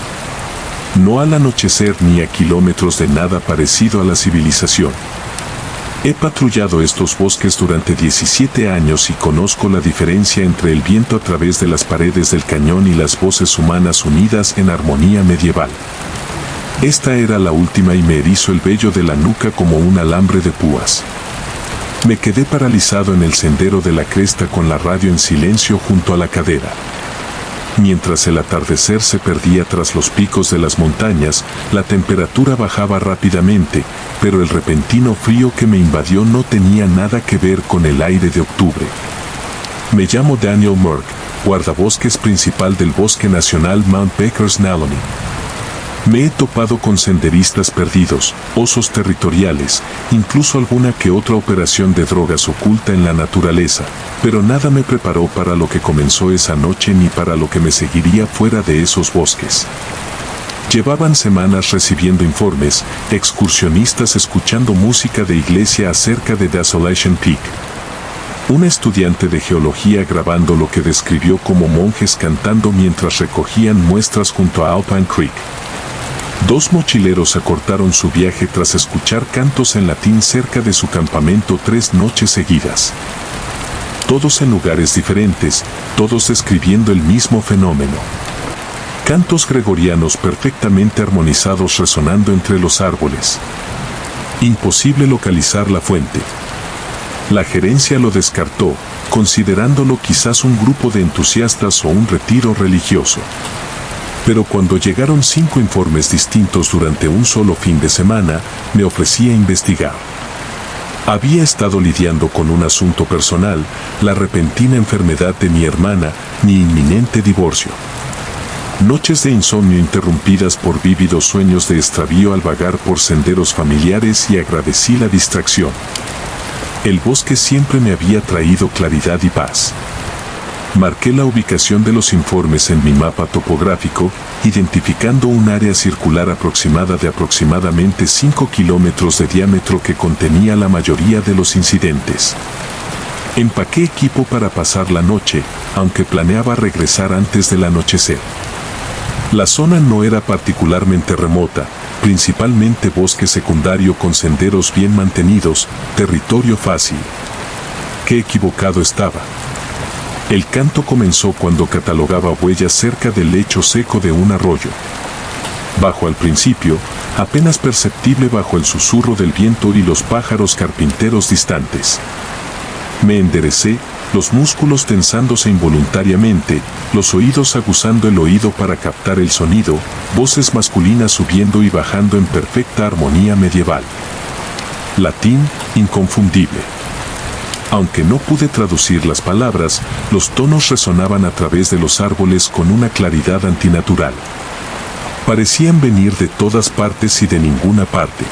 No al anochecer ni a kilómetros de nada parecido a la civilización. He patrullado estos bosques durante 17 años y conozco la diferencia entre el viento a través de las paredes del cañón y las voces humanas unidas en armonía medieval. Esta era la última y me erizó el vello de la nuca como un alambre de púas. Me quedé paralizado en el sendero de la cresta con la radio en silencio junto a la cadera. Mientras el atardecer se perdía tras los picos de las montañas, la temperatura bajaba rápidamente, pero el repentino frío que me invadió no tenía nada que ver con el aire de octubre. Me llamo Daniel Merck, guardabosques principal del Bosque Nacional Mount Baker's Naloney. Me he topado con senderistas perdidos, osos territoriales, incluso alguna que otra operación de drogas oculta en la naturaleza, pero nada me preparó para lo que comenzó esa noche ni para lo que me seguiría fuera de esos bosques. Llevaban semanas recibiendo informes, excursionistas escuchando música de iglesia acerca de Desolation Peak. Un estudiante de geología grabando lo que describió como monjes cantando mientras recogían muestras junto a Alpine Creek. 2 mochileros acortaron su viaje tras escuchar cantos en latín cerca de su campamento 3 noches seguidas. Todos en lugares diferentes, todos describiendo el mismo fenómeno. Cantos gregorianos perfectamente armonizados resonando entre los árboles. Imposible localizar la fuente. La gerencia lo descartó, considerándolo quizás un grupo de entusiastas o un retiro religioso. Pero cuando llegaron 5 informes distintos durante un solo fin de semana, me ofrecí a investigar. Había estado lidiando con un asunto personal, la repentina enfermedad de mi hermana, mi inminente divorcio. Noches de insomnio interrumpidas por vívidos sueños de extravío al vagar por senderos familiares y agradecí la distracción. El bosque siempre me había traído claridad y paz. Marqué la ubicación de los informes en mi mapa topográfico, identificando un área circular aproximada de aproximadamente 5 kilómetros de diámetro que contenía la mayoría de los incidentes. Empaqué equipo para pasar la noche, aunque planeaba regresar antes del anochecer. La zona no era particularmente remota, principalmente bosque secundario con senderos bien mantenidos, territorio fácil. Qué equivocado estaba. El canto comenzó cuando catalogaba huellas cerca del lecho seco de un arroyo. Bajo al principio, apenas perceptible bajo el susurro del viento y los pájaros carpinteros distantes. Me enderecé, los músculos tensándose involuntariamente, los oídos aguzando el oído para captar el sonido, voces masculinas subiendo y bajando en perfecta armonía medieval. Latín, inconfundible. Aunque no pude traducir las palabras, los tonos resonaban a través de los árboles con una claridad antinatural. Parecían venir de todas partes y de ninguna parte.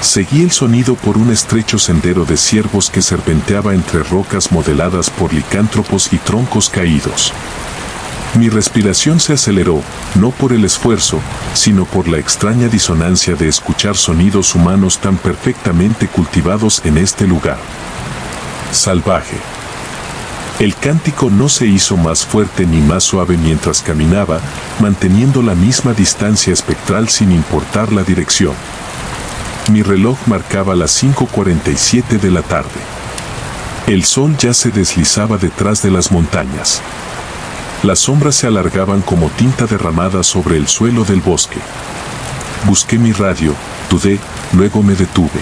Seguí el sonido por un estrecho sendero de ciervos que serpenteaba entre rocas modeladas por licántropos y troncos caídos. Mi respiración se aceleró, no por el esfuerzo, sino por la extraña disonancia de escuchar sonidos humanos tan perfectamente cultivados en este lugar. Salvaje. El cántico no se hizo más fuerte ni más suave mientras caminaba, manteniendo la misma distancia espectral sin importar la dirección. Mi reloj marcaba las 5:47 de la tarde. El sol ya se deslizaba detrás de las montañas. Las sombras se alargaban como tinta derramada sobre el suelo del bosque. Busqué mi radio, dudé, luego me detuve.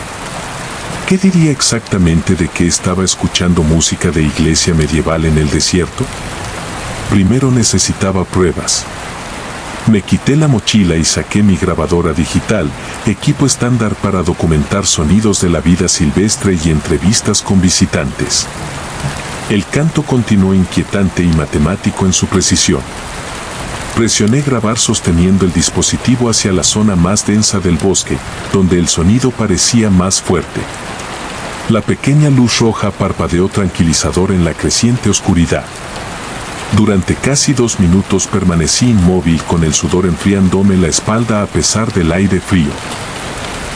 ¿Qué diría exactamente de que estaba escuchando música de iglesia medieval en el desierto? Primero necesitaba pruebas. Me quité la mochila y saqué mi grabadora digital, equipo estándar para documentar sonidos de la vida silvestre y entrevistas con visitantes. El canto continuó inquietante y matemático en su precisión. Presioné grabar sosteniendo el dispositivo hacia la zona más densa del bosque, donde el sonido parecía más fuerte. La pequeña luz roja parpadeó tranquilizador en la creciente oscuridad. Durante casi 2 minutos permanecí inmóvil con el sudor enfriándome la espalda a pesar del aire frío.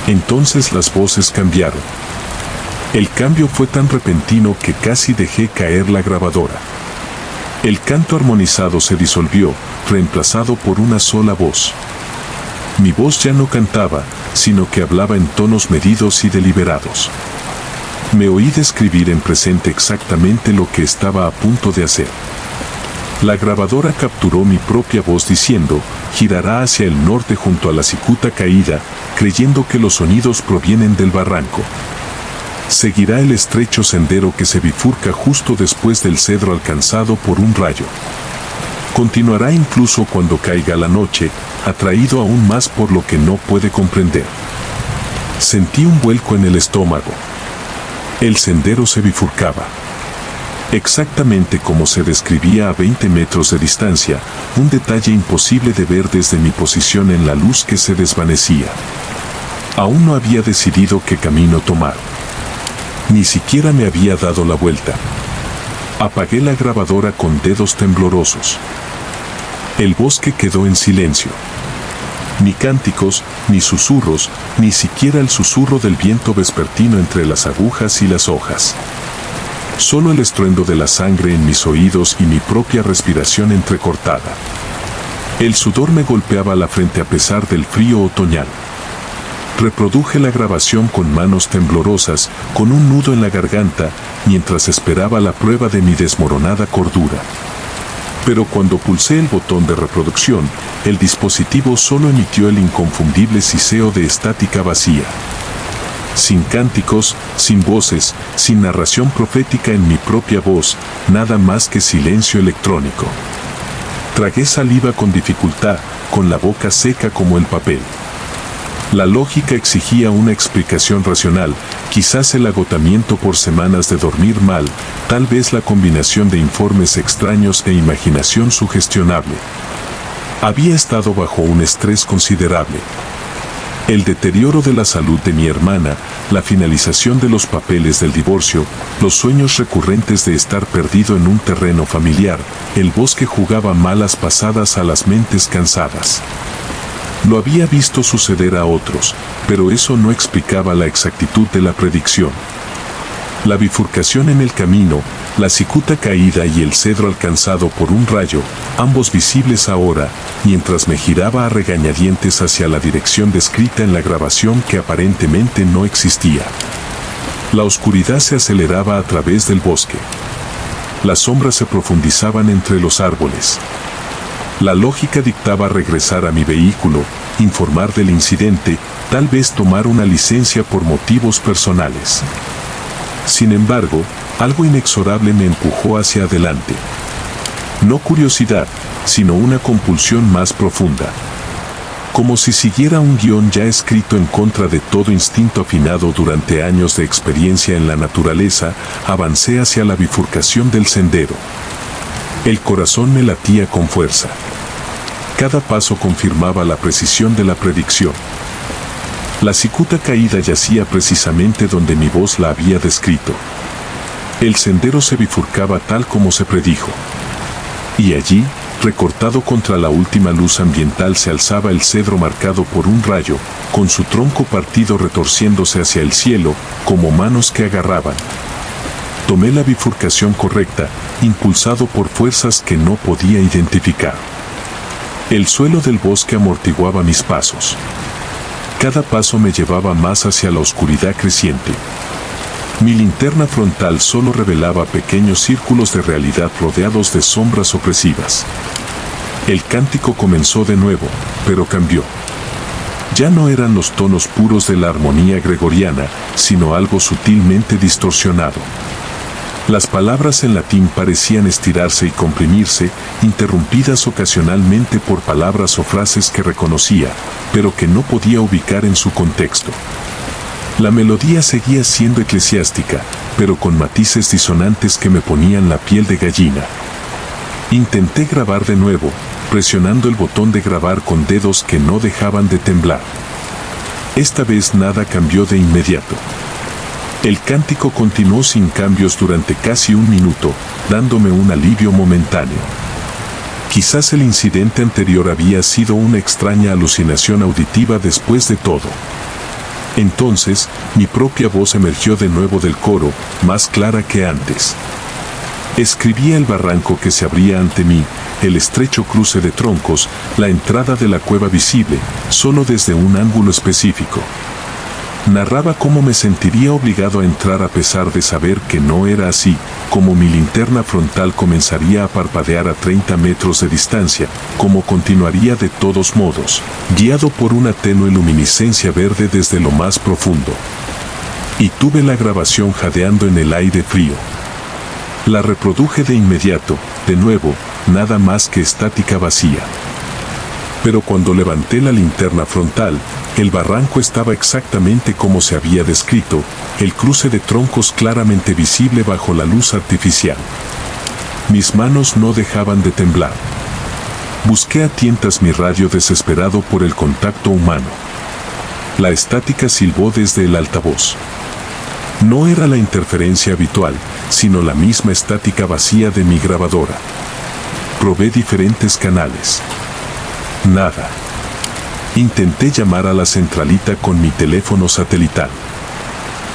Entonces las voces cambiaron. El cambio fue tan repentino que casi dejé caer la grabadora. El canto armonizado se disolvió, reemplazado por una sola voz. Mi voz ya no cantaba, sino que hablaba en tonos medidos y deliberados. Me oí describir en presente exactamente lo que estaba a punto de hacer. La grabadora capturó mi propia voz diciendo, girará hacia el norte junto a la cicuta caída, creyendo que los sonidos provienen del barranco. Seguirá el estrecho sendero que se bifurca justo después del cedro alcanzado por un rayo. Continuará incluso cuando caiga la noche, atraído aún más por lo que no puede comprender. Sentí un vuelco en el estómago. El sendero se bifurcaba. Exactamente como se describía a 20 metros de distancia, un detalle imposible de ver desde mi posición en la luz que se desvanecía. Aún no había decidido qué camino tomar. Ni siquiera me había dado la vuelta. Apagué la grabadora con dedos temblorosos. El bosque quedó en silencio. Ni cánticos, ni susurros, ni siquiera el susurro del viento vespertino entre las agujas y las hojas. Solo el estruendo de la sangre en mis oídos y mi propia respiración entrecortada. El sudor me golpeaba la frente a pesar del frío otoñal. Reproduje la grabación con manos temblorosas, con un nudo en la garganta, mientras esperaba la prueba de mi desmoronada cordura. Pero cuando pulsé el botón de reproducción, el dispositivo solo emitió el inconfundible siseo de estática vacía. Sin cánticos, sin voces, sin narración profética en mi propia voz, nada más que silencio electrónico. Tragué saliva con dificultad, con la boca seca como el papel. La lógica exigía una explicación racional, quizás el agotamiento por semanas de dormir mal, tal vez la combinación de informes extraños e imaginación sugestionable. Había estado bajo un estrés considerable. El deterioro de la salud de mi hermana, la finalización de los papeles del divorcio, los sueños recurrentes de estar perdido en un terreno familiar, el bosque jugaba malas pasadas a las mentes cansadas. Lo había visto suceder a otros, pero eso no explicaba la exactitud de la predicción. La bifurcación en el camino, la cicuta caída y el cedro alcanzado por un rayo, ambos visibles ahora, mientras me giraba a regañadientes hacia la dirección descrita en la grabación que aparentemente no existía. La oscuridad se aceleraba a través del bosque. Las sombras se profundizaban entre los árboles. La lógica dictaba regresar a mi vehículo, informar del incidente, tal vez tomar una licencia por motivos personales. Sin embargo, algo inexorable me empujó hacia adelante. No curiosidad, sino una compulsión más profunda. Como si siguiera un guión ya escrito en contra de todo instinto afinado durante años de experiencia en la naturaleza, avancé hacia la bifurcación del sendero. El corazón me latía con fuerza. Cada paso confirmaba la precisión de la predicción. La cicuta caída yacía precisamente donde mi voz la había descrito. El sendero se bifurcaba tal como se predijo. Y allí, recortado contra la última luz ambiental, se alzaba el cedro marcado por un rayo, con su tronco partido retorciéndose hacia el cielo, como manos que agarraban. Tomé la bifurcación correcta, impulsado por fuerzas que no podía identificar. El suelo del bosque amortiguaba mis pasos. Cada paso me llevaba más hacia la oscuridad creciente. Mi linterna frontal solo revelaba pequeños círculos de realidad rodeados de sombras opresivas. El cántico comenzó de nuevo, pero cambió. Ya no eran los tonos puros de la armonía gregoriana, sino algo sutilmente distorsionado. Las palabras en latín parecían estirarse y comprimirse, interrumpidas ocasionalmente por palabras o frases que reconocía, pero que no podía ubicar en su contexto. La melodía seguía siendo eclesiástica, pero con matices disonantes que me ponían la piel de gallina. Intenté grabar de nuevo, presionando el botón de grabar con dedos que no dejaban de temblar. Esta vez nada cambió de inmediato. El cántico continuó sin cambios durante casi un minuto, dándome un alivio momentáneo. Quizás el incidente anterior había sido una extraña alucinación auditiva después de todo. Entonces, mi propia voz emergió de nuevo del coro, más clara que antes. Escribía el barranco que se abría ante mí, el estrecho cruce de troncos, la entrada de la cueva visible, solo desde un ángulo específico. Narraba cómo me sentiría obligado a entrar a pesar de saber que no era así, cómo mi linterna frontal comenzaría a parpadear a 30 metros de distancia, cómo continuaría de todos modos, guiado por una tenue luminiscencia verde desde lo más profundo. Y tuve la grabación jadeando en el aire frío. La reproduje de inmediato, de nuevo, nada más que estática vacía. Pero cuando levanté la linterna frontal, el barranco estaba exactamente como se había descrito, el cruce de troncos claramente visible bajo la luz artificial. Mis manos no dejaban de temblar. Busqué a tientas mi radio desesperado por el contacto humano. La estática silbó desde el altavoz. No era la interferencia habitual, sino la misma estática vacía de mi grabadora. Probé diferentes canales. Nada. Intenté llamar a la centralita con mi teléfono satelital.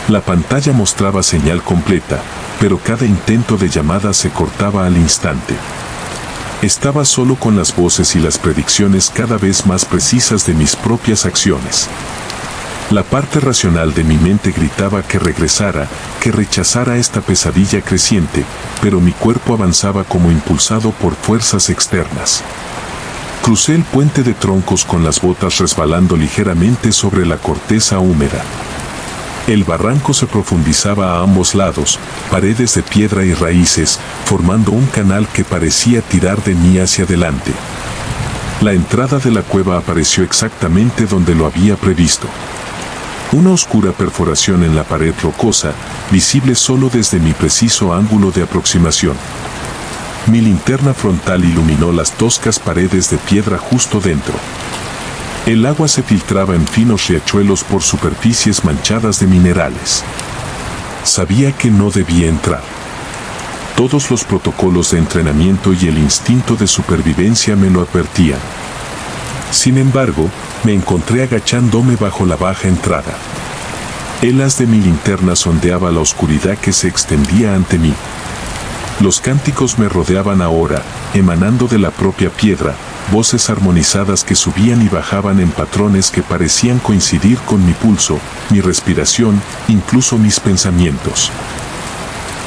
La pantalla mostraba señal completa, pero cada intento de llamada se cortaba al instante. Estaba solo con las voces y las predicciones cada vez más precisas de mis propias acciones. La parte racional de mi mente gritaba que regresara, que rechazara esta pesadilla creciente, pero mi cuerpo avanzaba como impulsado por fuerzas externas. Crucé el puente de troncos con las botas resbalando ligeramente sobre la corteza húmeda. El barranco se profundizaba a ambos lados, paredes de piedra y raíces, formando un canal que parecía tirar de mí hacia adelante. La entrada de la cueva apareció exactamente donde lo había previsto. Una oscura perforación en la pared rocosa, visible solo desde mi preciso ángulo de aproximación. Mi linterna frontal iluminó las toscas paredes de piedra justo dentro. El agua se filtraba en finos riachuelos por superficies manchadas de minerales. Sabía que no debía entrar. Todos los protocolos de entrenamiento y el instinto de supervivencia me lo advertían. Sin embargo, me encontré agachándome bajo la baja entrada. El haz de mi linterna sondeaba la oscuridad que se extendía ante mí. Los cánticos me rodeaban ahora, emanando de la propia piedra, voces armonizadas que subían y bajaban en patrones que parecían coincidir con mi pulso, mi respiración, incluso mis pensamientos.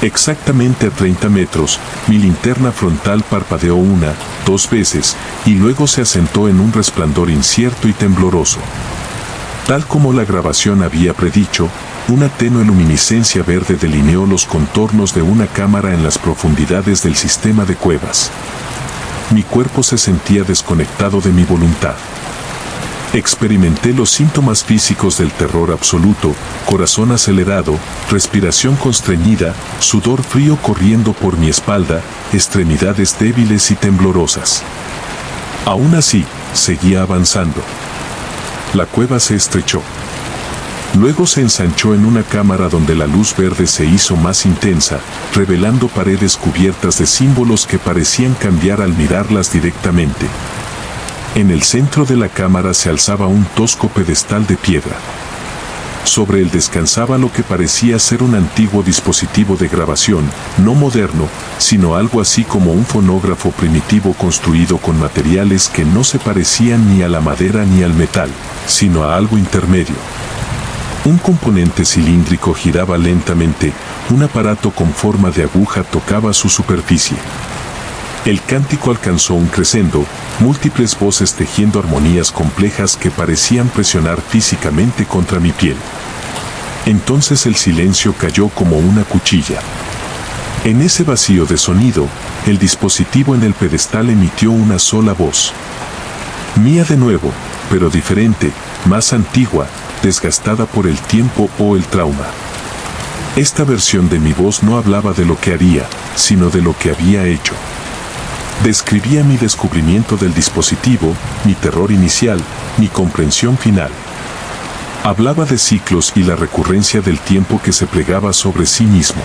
Exactamente a 30 metros, mi linterna frontal parpadeó 1, 2 veces, y luego se asentó en un resplandor incierto y tembloroso. Tal como la grabación había predicho, una tenue luminiscencia verde delineó los contornos de una cámara en las profundidades del sistema de cuevas. Mi cuerpo se sentía desconectado de mi voluntad. Experimenté los síntomas físicos del terror absoluto, corazón acelerado, respiración constreñida, sudor frío corriendo por mi espalda, extremidades débiles y temblorosas. Aún así, seguía avanzando. La cueva se estrechó. Luego se ensanchó en una cámara donde la luz verde se hizo más intensa, revelando paredes cubiertas de símbolos que parecían cambiar al mirarlas directamente. En el centro de la cámara se alzaba un tosco pedestal de piedra. Sobre él descansaba lo que parecía ser un antiguo dispositivo de grabación, no moderno, sino algo así como un fonógrafo primitivo construido con materiales que no se parecían ni a la madera ni al metal, sino a algo intermedio. Un componente cilíndrico giraba lentamente, un aparato con forma de aguja tocaba su superficie. El cántico alcanzó un crescendo, múltiples voces tejiendo armonías complejas que parecían presionar físicamente contra mi piel. Entonces el silencio cayó como una cuchilla. En ese vacío de sonido, el dispositivo en el pedestal emitió una sola voz. Mía de nuevo, pero diferente, más antigua, desgastada por el tiempo o el trauma. Esta versión de mi voz no hablaba de lo que haría, sino de lo que había hecho. Describía mi descubrimiento del dispositivo, mi terror inicial, mi comprensión final. Hablaba de ciclos y la recurrencia del tiempo que se plegaba sobre sí mismo.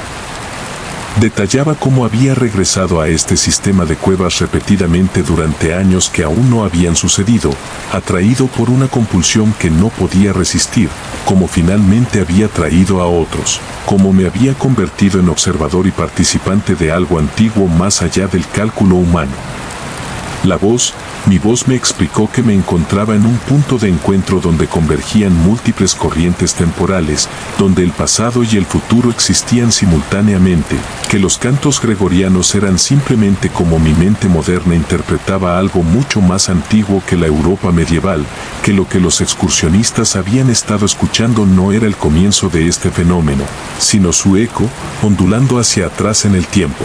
Detallaba cómo había regresado a este sistema de cuevas repetidamente durante años que aún no habían sucedido, atraído por una compulsión que no podía resistir, cómo finalmente había traído a otros, cómo me había convertido en observador y participante de algo antiguo más allá del cálculo humano. Mi voz me explicó que me encontraba en un punto de encuentro donde convergían múltiples corrientes temporales, donde el pasado y el futuro existían simultáneamente, que los cantos gregorianos eran simplemente como mi mente moderna interpretaba algo mucho más antiguo que la Europa medieval, que lo que los excursionistas habían estado escuchando no era el comienzo de este fenómeno, sino su eco, ondulando hacia atrás en el tiempo.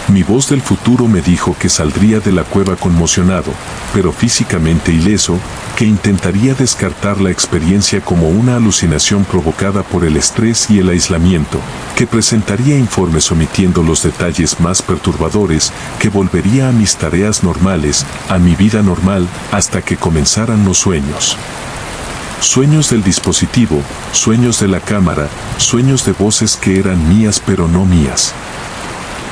Mi voz del futuro me dijo que saldría de la cueva conmocionado, pero físicamente ileso, que intentaría descartar la experiencia como una alucinación provocada por el estrés y el aislamiento, que presentaría informes omitiendo los detalles más perturbadores, que volvería a mis tareas normales, a mi vida normal, hasta que comenzaran los sueños. Sueños del dispositivo, sueños de la cámara, sueños de voces que eran mías pero no mías.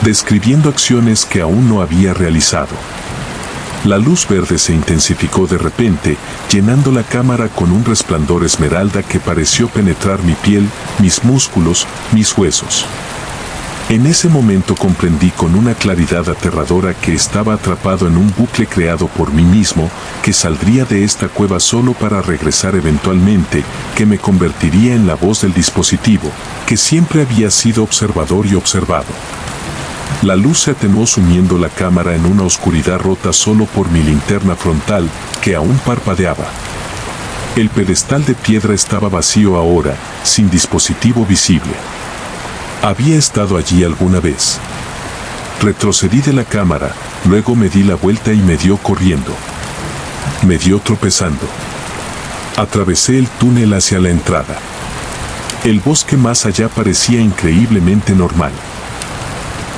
Describiendo acciones que aún no había realizado. La luz verde se intensificó de repente, llenando la cámara con un resplandor esmeralda que pareció penetrar mi piel, mis músculos, mis huesos. En ese momento comprendí con una claridad aterradora que estaba atrapado en un bucle creado por mí mismo, que saldría de esta cueva solo para regresar eventualmente, que me convertiría en la voz del dispositivo, que siempre había sido observador y observado. La luz se atenuó sumiendo la cámara en una oscuridad rota solo por mi linterna frontal, que aún parpadeaba. El pedestal de piedra estaba vacío ahora, sin dispositivo visible. Había estado allí alguna vez. Retrocedí de la cámara, luego me di la vuelta y me dio corriendo. Me dio tropezando. Atravesé el túnel hacia la entrada. El bosque más allá parecía increíblemente normal.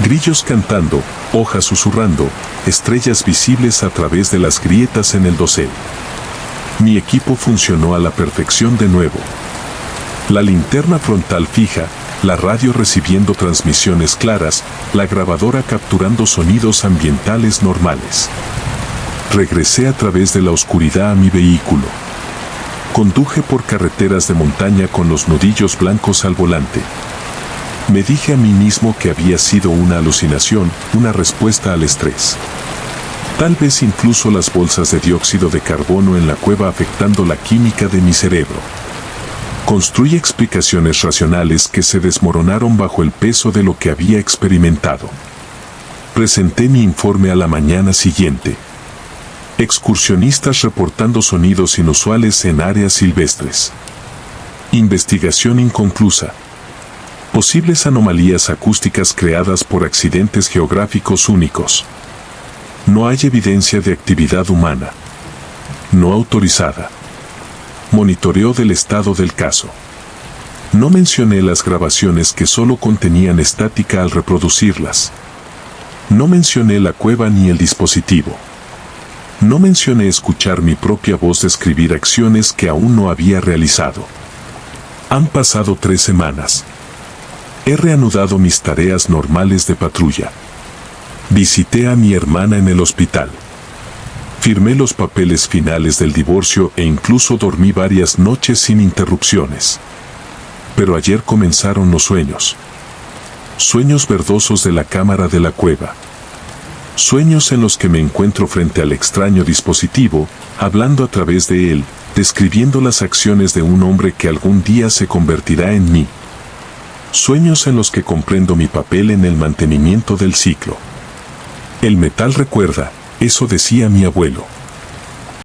Grillos cantando, hojas susurrando, estrellas visibles a través de las grietas en el dosel. Mi equipo funcionó a la perfección de nuevo. La linterna frontal fija, la radio recibiendo transmisiones claras, la grabadora capturando sonidos ambientales normales. Regresé a través de la oscuridad a mi vehículo. Conduje por carreteras de montaña con los nudillos blancos al volante. Me dije a mí mismo que había sido una alucinación, una respuesta al estrés. Tal vez incluso las bolsas de dióxido de carbono en la cueva afectando la química de mi cerebro. Construí explicaciones racionales que se desmoronaron bajo el peso de lo que había experimentado. Presenté mi informe a la mañana siguiente. Excursionistas reportando sonidos inusuales en áreas silvestres. Investigación inconclusa. Posibles anomalías acústicas creadas por accidentes geográficos únicos. No hay evidencia de actividad humana. No autorizada. Monitoreo del estado del caso. No mencioné las grabaciones que solo contenían estática al reproducirlas. No mencioné la cueva ni el dispositivo. No mencioné escuchar mi propia voz describir acciones que aún no había realizado. Han pasado 3 semanas. He reanudado mis tareas normales de patrulla. Visité a mi hermana en el hospital. Firmé los papeles finales del divorcio e incluso dormí varias noches sin interrupciones. Pero ayer comenzaron los sueños. Sueños verdosos de la cámara de la cueva. Sueños en los que me encuentro frente al extraño dispositivo, hablando a través de él, describiendo las acciones de un hombre que algún día se convertirá en mí. Sueños en los que comprendo mi papel en el mantenimiento del ciclo. El metal recuerda, eso decía mi abuelo.